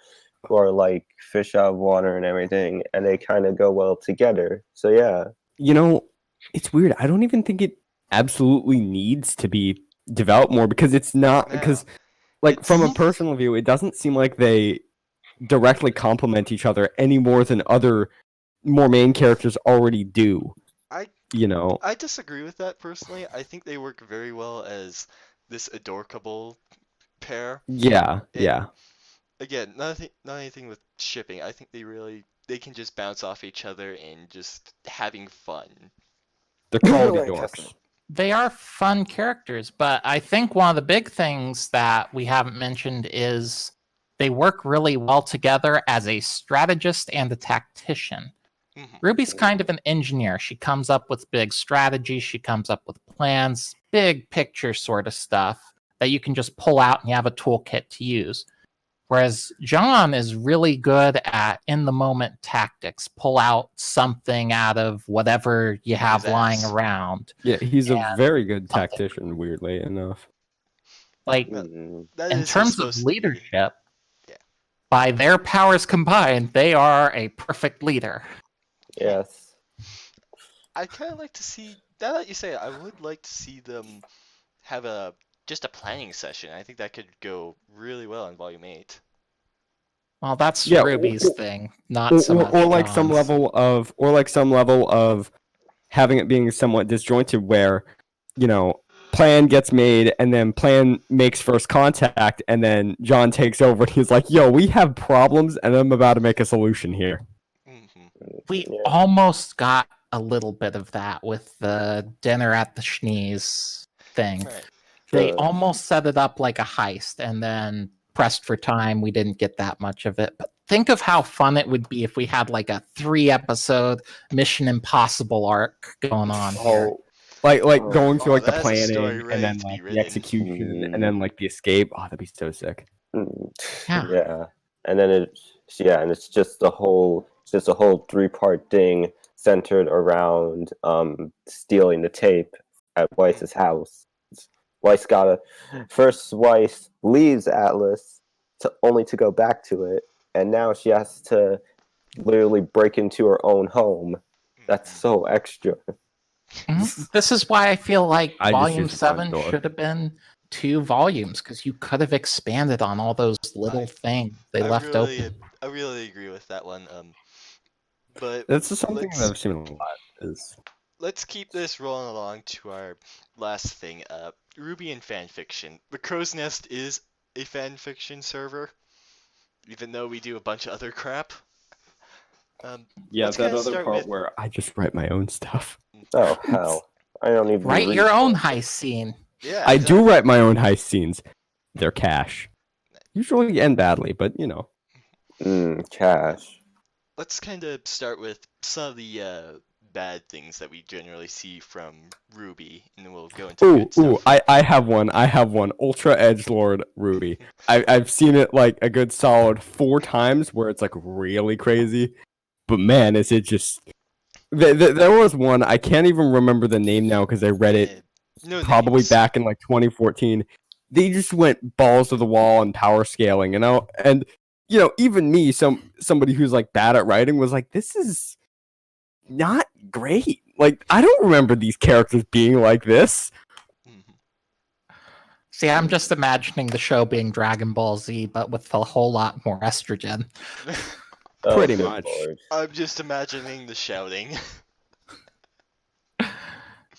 like fish out of water and everything, and they kind of go well together. So yeah. You know, it's weird. I don't even think it absolutely needs to be developed more because it's not No. because like from a It's personal view, it doesn't seem like they directly complement each other any more than other more main characters already do. I You know? I disagree with that personally. I think they work very well as this adorable pair. Yeah, And yeah. again, not anything with shipping. I think they can just bounce off each other and just having fun. They're called Lancaster. dorks. They are fun characters, but I think one of the big things that we haven't mentioned is they work really well together as a strategist and a tactician. Mhm. Ruby's kind of an engineer. She comes up with big strategies, she comes up with plans, big picture sort of stuff that you can just pull out and you have a toolkit to use. Whereas John is really good at in the moment tactics, pull out something out of whatever you have His lying ass. around. Yeah, he's a And very good something. tactician, weirdly enough. Like, Mhm. That in is terms of supposed to be. leadership, Yeah. by their powers combined, they are a perfect leader. Yes. I kind of like to see. Now that you say it, I would like to see them have just a planning session. I think that could go really well in Volume 8. Well, that's Yeah, Ruby's thing, not so much or like some John's. level of having it being somewhat disjointed where, you know, plan gets made and then plan makes first contact and then John takes over and he's like, yo, we have problems and I'm about to make a solution here. We Yeah. almost got a little bit of that with the dinner at the Schnees thing. Right. They Sure. almost set it up like a heist, and then pressed for time, we didn't get that much of it. But think of how fun it would be if we had like a 3-episode Mission Impossible arc going on here. Oh, Like Oh. going through like the That is a story planning ready and then to be like the written. execution and then like the escape. Oh, that'd be so sick. Yeah. Yeah. And then it's just a whole 3-part thing centered around stealing the tape at Weiss's house. Weiss leaves Atlas only to go back to it, and now she has to literally break into her own home. That's so extra. Mhm. This is why I feel like I just Volume used the front 7 door. should have been 2 volumes because you could have expanded on all those little things they left open. I really agree with that one. But That's just something that let's I've seen a lot. Is let's keep this rolling along to our last thing. Ruby and fanfiction. The Crow's Nest is a fanfiction server, even though we do a bunch of other crap. yeah, let's that kinda other start part with- where I just write my own stuff. Oh hell, I don't even Write read your own fanfic. heist scene. Yeah, I exactly. do write my own heist scenes. They're cash. Usually end badly, but you know. Cash. Let's kind of start with some of the bad things that we generally see from Ruby, and then we'll go into Ooh, good stuff. I have one. I have one. Ultra Edgelord Ruby. I've seen it like a good solid 4 times where it's like really crazy. But man, is it just... There was one, I can't even remember the name now because I read it No probably names. back in like 2014. They just went balls to the wall and power scaling, you know? And you know, even me, somebody who's like bad at writing was like, this is not great. Like, I don't remember these characters being like this. Mhm. See, I'm just imagining the show being Dragon Ball Z, but with a whole lot more estrogen. Oh, Pretty good much. lord. I'm just imagining the shouting.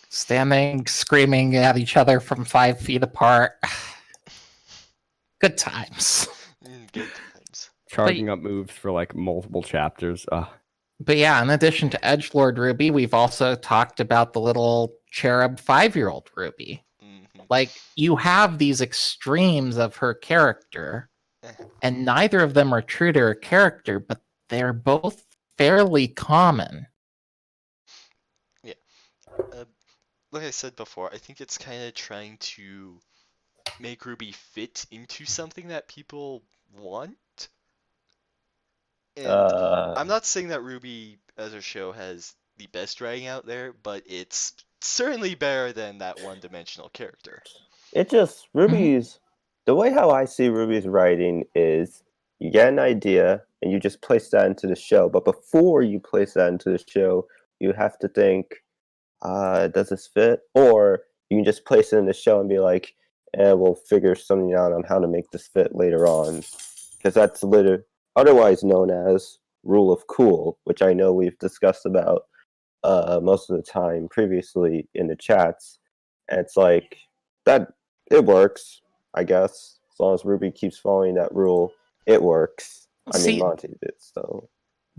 Standing, screaming at each other from 5 feet apart. Good times. Good times. Charging up moves for like multiple chapters. But yeah, in addition to Edgelord Ruby, we've also talked about the little cherub 5-year-old Ruby. Mhm. Like, you have these extremes of her character, Eh. and neither of them are true to her character, but they're both fairly common. Like I said before, I think it's kind of trying to make Ruby fit into something that people want. And I'm not saying that Ruby as a show has the best writing out there, but it's certainly better than that one-dimensional character. It just Ruby's the way how I see Ruby's writing is you get an idea and you just place that into the show. But before you place that into the show, you have to think, does this fit? Or you can just place it in the show and be like, we'll figure something out on how to make this fit later on. Because that's otherwise known as rule of cool, which I know we've discussed about most of the time previously in the chats. And it's like, that it works, I guess. As long as Ruby keeps following that rule, it works. I mean, See, Monty did, so.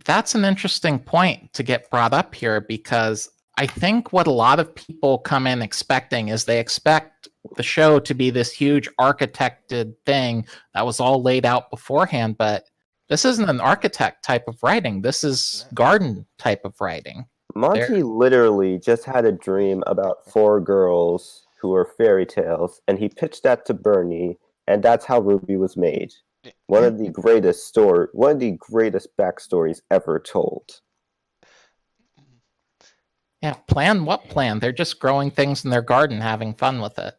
that's an interesting point to get brought up here because I think what a lot of people come in expecting is they expect the show to be this huge architected thing that was all laid out beforehand, but this isn't an architect type of writing. This is garden type of writing. Monty literally just had a dream about 4 girls who were fairy tales, and he pitched that to Bernie, and that's how Ruby was made. One of the greatest backstories ever told. Yeah, plan what plan? They're just growing things in their garden, having fun with it.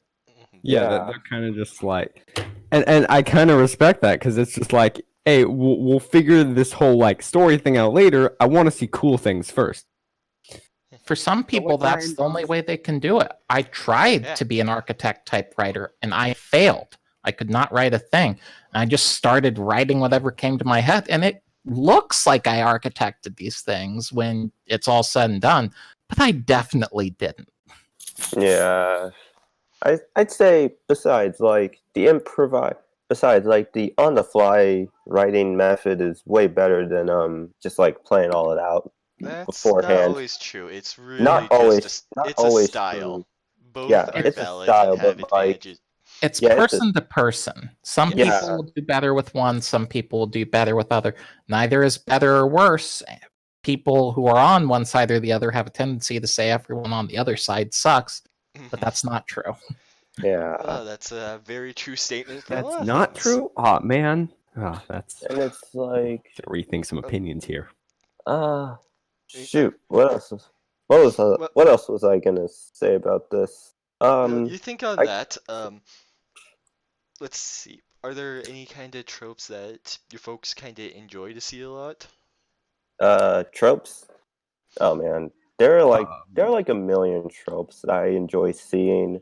Yeah, Yeah. they're kind of just like, and I kind of respect that because it's just like, hey, we'll figure this whole like story thing out later. I want to see cool things first. For some people, that's the only way they can do it. I tried to be an architect type writer and I failed. I could not write a thing. I just started writing whatever came to my head, and it looks like I architected these things when it's all said and done, but I definitely didn't. Yeah. I'd say besides like the on the fly writing method is way better than just like playing all it out That's beforehand. not always true. It's really Not always- just not it's always a style. true. Both Yeah, are it's a valid style, and have but, like, advantages. It's Yeah, person to person. Some Yeah. people will do better with one, some people will do better with other. Neither is better or worse. People who are on one side or the other have a tendency to say everyone on the other side sucks, but that's not true. Yeah. Oh, that's a very true statement for a lot That's of not things. true. Oh man, that's And it's like should rethink some opinions here. shoot, what else was I gonna say about this? You think on I- that, let's see. Are there any kind of tropes that your folks kind of enjoy to see a lot? Tropes? Oh man. There are like a million tropes that I enjoy seeing.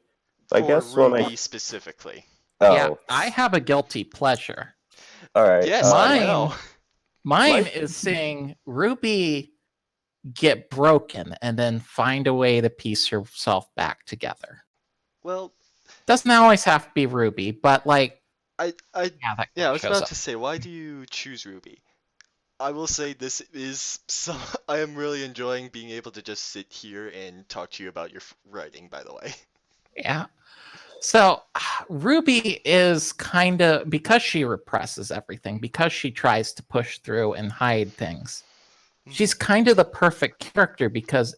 I For guess when Ruby specifically. Yeah, oh, I have a guilty pleasure. all right. Yes, I Mine know. Mine My- is seeing Ruby get broken and then find a way to piece herself back together. Well, Doesn't always have to be Ruby, but like, I yeah, that yeah, I was shows about up. to say, why do you choose Ruby? I will say this is so I am really enjoying being able to just sit here and talk to you about your writing, by the way. Yeah. So Ruby is kind of, because she represses everything, because she tries to push through and hide things. She's kind of the perfect character because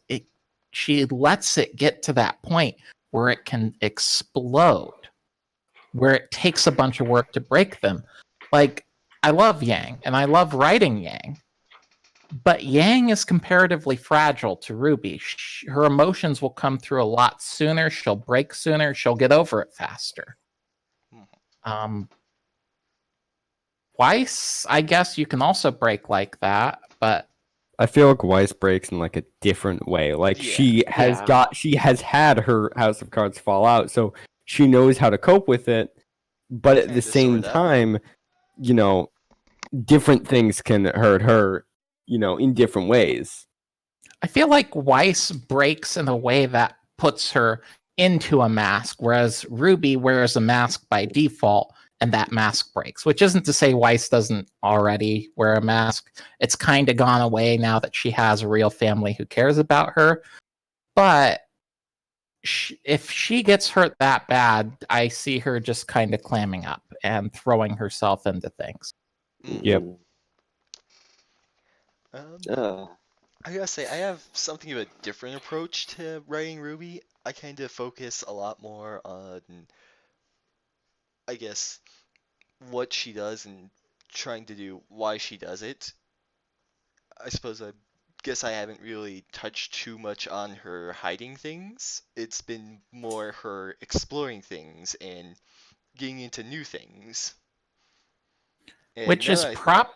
she lets it get to that point where it can explode, where it takes a bunch of work to break them. Like, I love Yang and I love writing Yang, but Yang is comparatively fragile to Ruby. Her emotions will come through a lot sooner. She'll break sooner. She'll get over it faster. Um, Weiss, I guess you can also break like that, but I feel like Weiss breaks in like a different way. Like she has had her House of Cards fall out, so she knows how to cope with it. But at the Kinda, same sorta. time, you know, different things can hurt her, in different ways. I feel like Weiss breaks in a way that puts her into a mask, whereas Ruby wears a mask by default, and that mask breaks. Which isn't to say Weiss doesn't already wear a mask. It's kind of gone away now that she has a real family who cares about her. But if she gets hurt that bad, I see her just kind of clamming up and throwing herself into things. Yep. Um, I gotta say, I have something of a different approach to writing Ruby. I kind of focus a lot more on, I guess, what she does and trying to do why she does it. I suppose I guess I haven't really touched too much on her hiding things. It's been more her exploring things and getting into new things. And Which now is that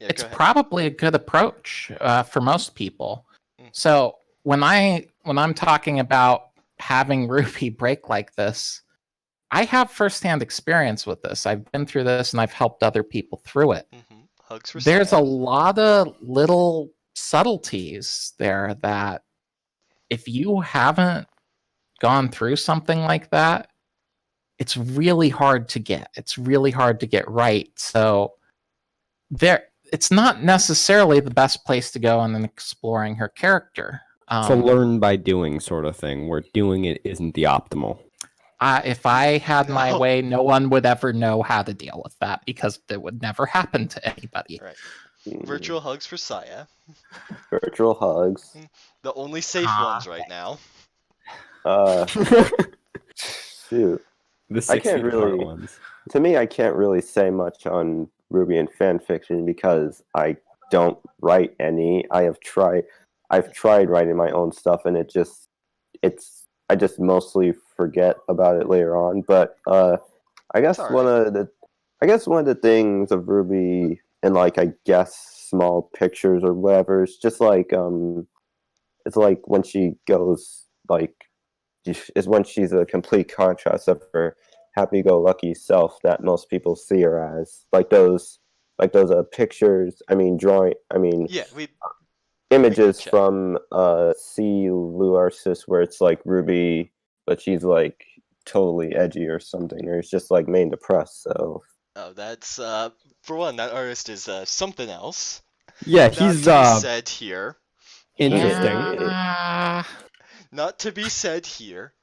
yeah, it's go ahead. probably a good approach for most people. Mm. So when I'm talking about having Ruby break like this, I have firsthand experience with this. I've been through this and I've helped other people through it. Hugs for There's a Psiah. lot of little subtleties there that if you haven't gone through something like that, it's really hard to get. It's really hard to get right. So it's not necessarily the best place to go in exploring her character. It's a learn by doing sort of thing, where doing it isn't the optimal. If I had my No. way, no one would ever know how to deal with that because it would never happen to anybody. Right. Virtual hugs for Psiah. Virtual hugs. The only safe ones right now. Shoot. The I 6 can't feet apart really. ones. To me, I can't really say much on Ruby and fan fiction because I don't write any. I've tried writing my own stuff, and I just mostly forget about it later on. But I guess It's one of the things of Ruby and like I guess small pictures or whatever is just like it's like when she goes like is when she's a complete contrast of her happy-go-lucky self that most people see her as. Like those pictures. I mean, Yeah, we images check. from C. Luarsis where it's like Ruby, but she's like totally edgy or something, or it's just like main depressed. So Oh, that's for one, that artist is something else. Yeah, Not he's to be said here. interesting. Yeah. Not to be said here.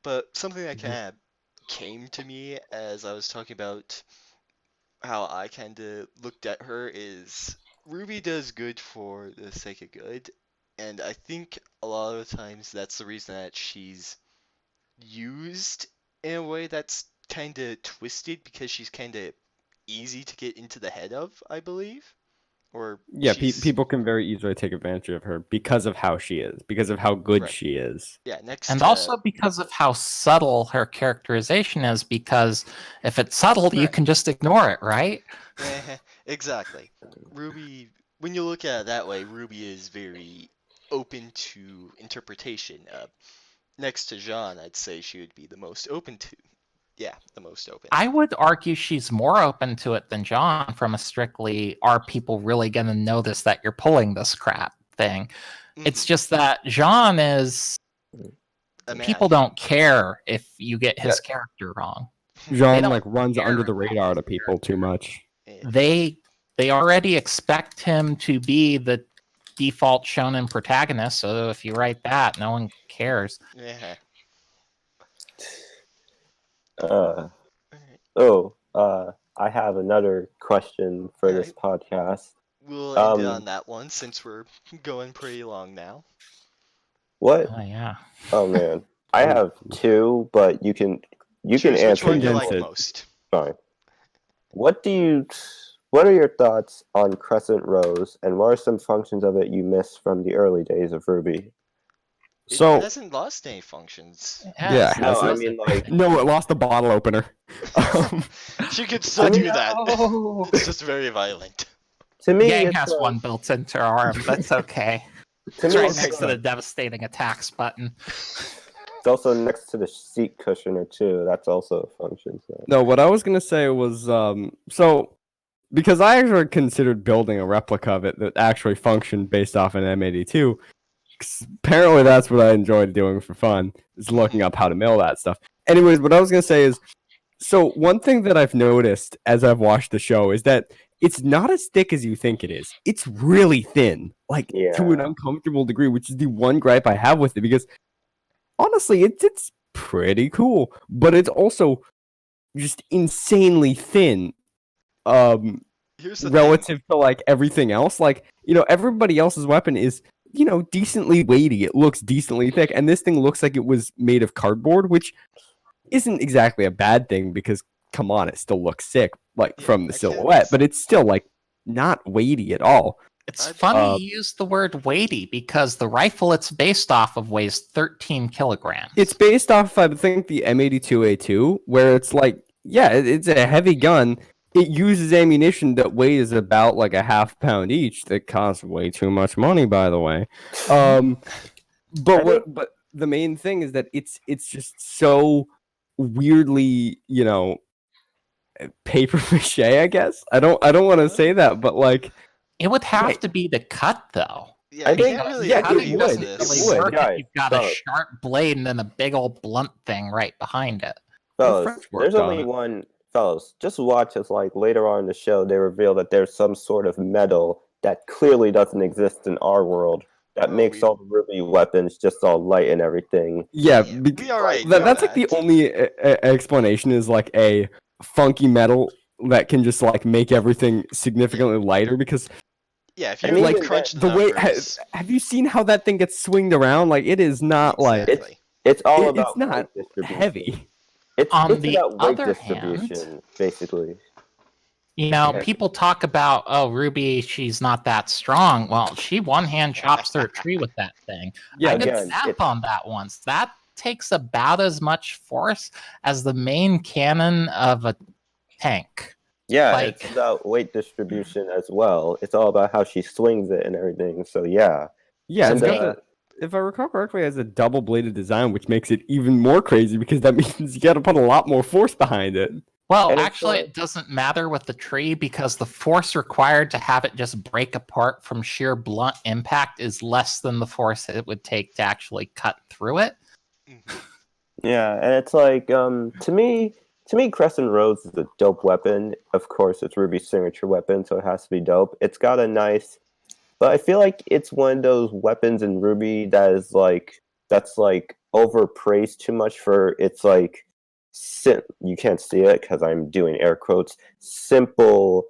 But something that kind of came to me as I was talking about how I kind of looked at her is Ruby does good for the sake of good, and I think a lot of the times that's the reason that she's used in a way that's kind of twisted because she's kind of easy to get into the head of, I believe. Or Yeah, she's people can very easily take advantage of her because of how she is, because of how good Right. she is. yeah, next And to also because of how subtle her characterization is, because if it's subtle, you Right. can just ignore it, right? exactly. Ruby, when you look at it that way, Ruby is very open to interpretation. Next to Jean, I'd say she would be the most open to. Yeah, the most open. I would argue she's more open to it than John from a strictly, are people really going to notice that you're pulling this crap thing? It's just that Jean is, people don't care if you get his character wrong. Jean don't like runs care under the about radar his to people too much. They already expect him to be the default shonen protagonist, so if you write that, no one cares. Yeah. I have another question for this podcast. We'll end it on that one since we're going pretty long now. What? Oh yeah. Oh man, I have two, but you can Choose answer. which one you Condense like it. most. Fine. What are your thoughts on Crescent Rose, and what are some functions of it you miss from the early days of Ruby? It So hasn't lost any functions. Yeah, No, has I it? mean like no, it lost the bottle opener. She could still do that. It's just very violent. to me, Yang it's has like, one built into her arm. That's okay. to It's me, right it's, next to like- the devastating attacks button. it's also next to the seat cushioner too. That's also a function. So. No, what I was gonna say was so because I actually considered building a replica of it that actually functioned based off an M82. 'Cause apparently, that's what I enjoyed doing for fun, is looking up how to mill that stuff. Anyways, what I was gonna say is, so one thing that I've noticed as I've watched the show is that it's not as thick as you think it is. It's really thin, like to an Yeah. uncomfortable degree, which is the one gripe I have with it. Because honestly, it's pretty cool, but it's also just insanely thin. Here's the Relative to like everything else, like everybody else's weapon is decently weighty. It looks decently thick, and this thing looks like it was made of cardboard, which isn't exactly a bad thing because come on, it still looks sick like Yeah, from the I silhouette, guess. but it's still like not weighty at all. It's I'd- funny you use the word weighty because the rifle it's based off of weighs 13 kilograms. It's based off, I think, the M82A2, where it's like, yeah, it's a heavy gun. It uses ammunition that weighs about like a half pound each. That costs way too much money, by the way. But the main thing is that it's just so weirdly, paper mache. I guess I don't want to say that, but like It would have Right. to be the cut though. Yeah, I you think- can't really yeah, Cutting it use doesn't would. really this. would. work Guys, if you've got a fellas. sharp blade and then a big old blunt thing right behind it. Fellas, French there's worked on only it. one. Fellas, just watch as like later on in the show they reveal that there's some sort of metal that clearly doesn't exist in our world that Oh, makes we- all the Ruby weapons just all light and everything. yeah, Yeah, bec- we already that, know that's like the that. only explanation is like a funky metal that can just like make everything significantly lighter because Yeah, if I you mean, like even crunch the way numbers, have you seen how that thing gets swinged around? Like it is not like exactly. It's all it's about not weight distribution. heavy. It's On the about weight other hand- distribution, basically. You people talk about, oh, Ruby, she's not that strong. Well, she one-hand chops through a tree with that thing. Yeah, I did again, snap it's- on that once. That takes about as much force as the main cannon of a tank. Yeah, Like- it's about weight distribution as well. It's all about how she swings it and everything. So yeah. Yeah, And, it's got if I recall correctly, it has a double bladed design, which makes it even more crazy because that means you got to put a lot more force behind it. Well, And it's, actually, it doesn't matter with the tree because the force required to have it just break apart from sheer blunt impact is less than the force it would take to actually cut through it. Mhm. Yeah, and it's like to me, Crescent Rose is a dope weapon. Of course, it's Ruby's signature weapon, so it has to be dope. It's got a nice, but I feel like it's one of those weapons in Ruby that's like overpraised too much for its like you can't see it because I'm doing air quotes, simple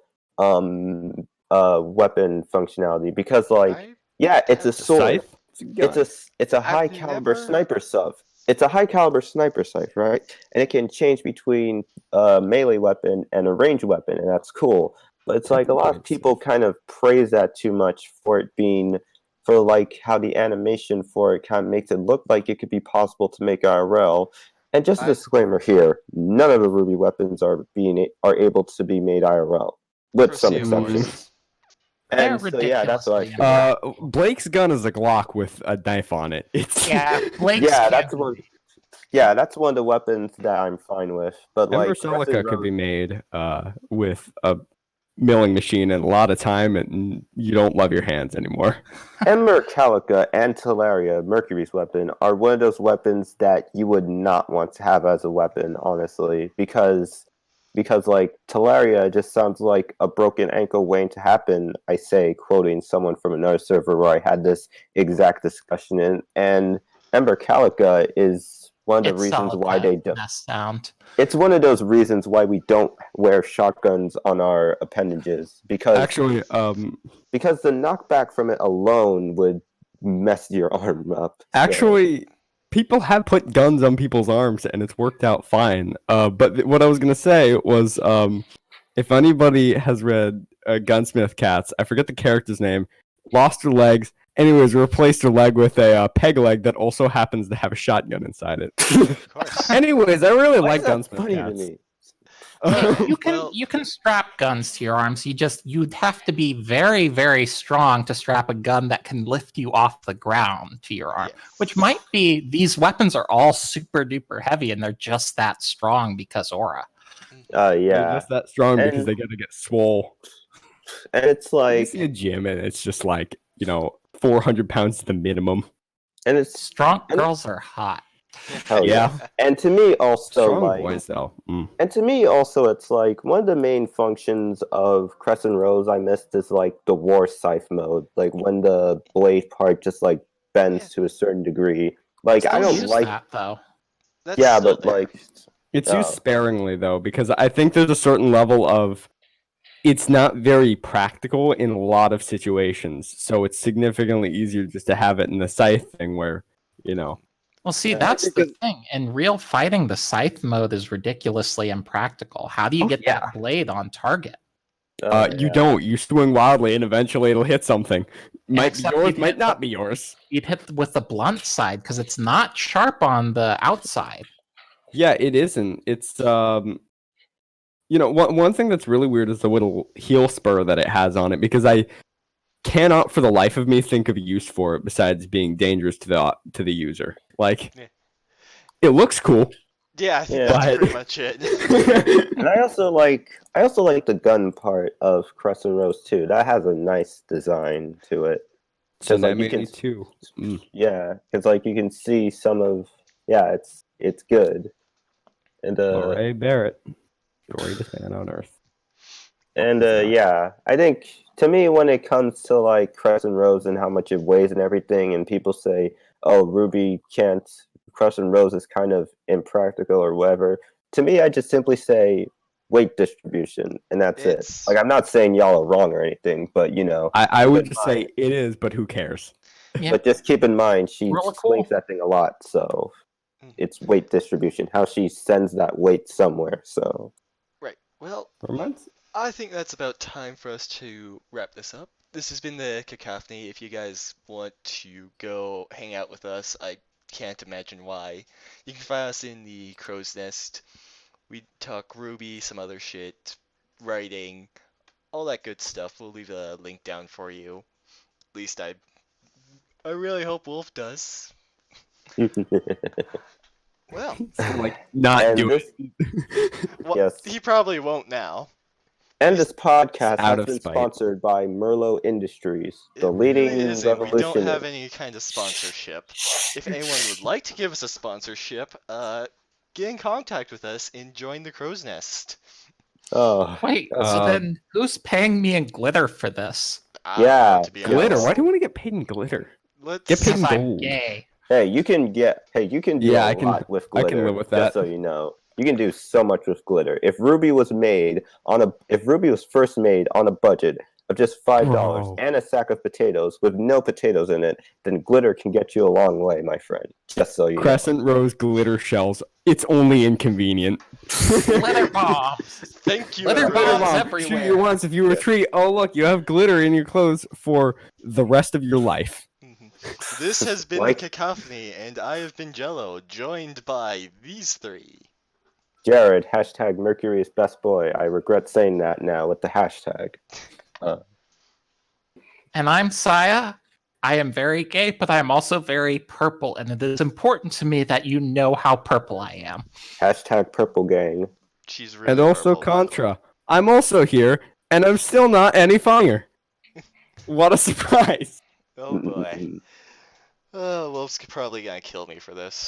weapon functionality because like I- yeah, it's a It's a sword. Scythe? It's a high caliber never- sniper scythe. It's a high caliber sniper scythe, right? And it can change between a melee weapon and a ranged weapon, and that's cool. But it's like a lot of people kind of praise that too much for it being for like how the animation for it kind of makes it look like it could be possible to make IRL. And just a I- disclaimer here: none of the Ruby weapons are able to be made IRL, with some Proceed, exceptions. Forrest. They're And so yeah, that's what I ridiculously feel. Blake's gun is a Glock with a knife on it. It's Yeah, Blake's Yeah, can't that's one. Yeah, that's one of the weapons that I'm fine with. But Ember like Crescent Celica could be Rose, made with a milling machine and a lot of time, and you don't love your hands anymore. Ember Calica and Talaria, Mercury's weapon, are one of those weapons that you would not want to have as a weapon, honestly, because like Talaria just sounds like a broken ankle waiting to happen. I say, quoting someone from another server where I had this exact discussion in, and Ember Calica is one of the It's reasons solid why they don't. nest sound. It's one of those reasons why we don't wear shotguns on our appendages Actually, because the knockback from it alone would mess your arm up. people have put guns on people's arms and it's worked out fine. But what I was gonna say was, if anybody has read Gunsmith Cats, I forget the character's name, lost her legs. Anyways, replaced her leg with a peg leg that also happens to have a shotgun inside it. Of course. Anyways, I really Why like is that Gunsmith funny to Cats. me? You can Well- you can strap guns to your arms. You'd have to be very, very strong to strap a gun that can lift you off the ground to your arm. Yes. Which might be, these weapons are all super duper heavy and they're just that strong because aura. They're Yeah, just that strong because And- they gotta get swole. and it's You like, see a gym and it's just like, 400 pounds to the minimum. and it's Strong girls are hot. hell yeah. Yeah. And to me also Strong like, boys though. and to me also it's like one of the main functions of Crescent Rose I missed is like the war scythe mode, like when the blade part just like bends Yeah. to a certain degree. Like I Still don't use like, that though. That's yeah, still but there. like, It's Oh. used sparingly though, because I think there's a certain level of it's not very practical in a lot of situations. So it's significantly easier just to have it in the scythe thing where, Well, see, Yeah, that's the because- thing. In real fighting, the scythe mode is ridiculously impractical. How do you Oh, get yeah. that blade on target? you yeah. don't. You swing wildly and eventually it'll hit something. Might be except yours, you'd might hit not the- be yours. You'd hit with the blunt side because it's not sharp on the outside. Yeah, it isn't. It's one thing that's really weird is the little heel spur that it has on it, because I cannot for the life of me think of a use for it besides being dangerous to the user. Like, Yeah. it looks cool. Yeah, I think Yeah. that's But- pretty much it. And I also like the gun part of Crescent Rose too. That has a nice design to it. So Just like that you made can- me too. Yeah, because like you can see some of, yeah, it's good. And Lorraine Barrett, greatest man on earth. and yeah, I think to me when it comes to like Crescent Rose and how much it weighs and everything, and people say, "Oh, Ruby can't." Crescent Rose is kind of impractical or whatever. To me, I just simply say weight distribution, and that's It's- it. Like I'm not saying y'all are wrong or anything, but I would Keep in just say mind. it is, but who cares? Yeah. but just keep in mind she Really swings cool. that thing a lot, so Mhm. it's weight distribution. How she sends that weight somewhere. So Right. Well, Reminds- I think that's about time for us to wrap this up. This has been the Cacophony. If you guys want to go hang out with us, I can't imagine why. You can find us in the Crow's Nest. We talk Ruby, some other shit, writing, all that good stuff. We'll leave a link down for you. At least I really hope Wolf does. Well, like not and do this it. well, Yes. he probably won't now. and this podcast Out has of been spite. sponsored by Merlot Industries, the It leading really isn't. We don't revolutionary. have any kind of sponsorship. If anyone would like to give us a sponsorship, get in contact with us and join the Crow's Nest. Oh, Wait, so Uh, then who's paying me in glitter for this? I don't know, Yeah, to be Glitter. honest. Why do you want to get paid in glitter? Let's Get paid in Because I'm gold. gay. hey, you can do Yeah, a I can- lot with I glitter. can live with Just that. so you know, you can do so much with glitter. If Ruby was first made on a budget of just $5 Bro. and a sack of potatoes with no potatoes in it, then glitter can get you a long way, my friend. Just so you know. Crescent Rose glitter shells. It's only inconvenient. Glitter bombs. thank you. Glitter everyone. bombs Shoot everywhere. your once if you retreat. Oh look, you have glitter in your clothes for the rest of your life. This has been Like- the Cacophony, and I have been Jelo, joined by these three. Jared, hashtag Mercury is best boy. I regret saying that now with the hashtag. And I'm Psiah. I am very gay, but I am also very purple, and it is important to me that you know how purple I am. Hashtag purple gang. She's really And also purple, by the way. Contra. I'm also here, and I'm still not any funnier. What a surprise! Oh boy. Wolf's probably gonna kill me for this.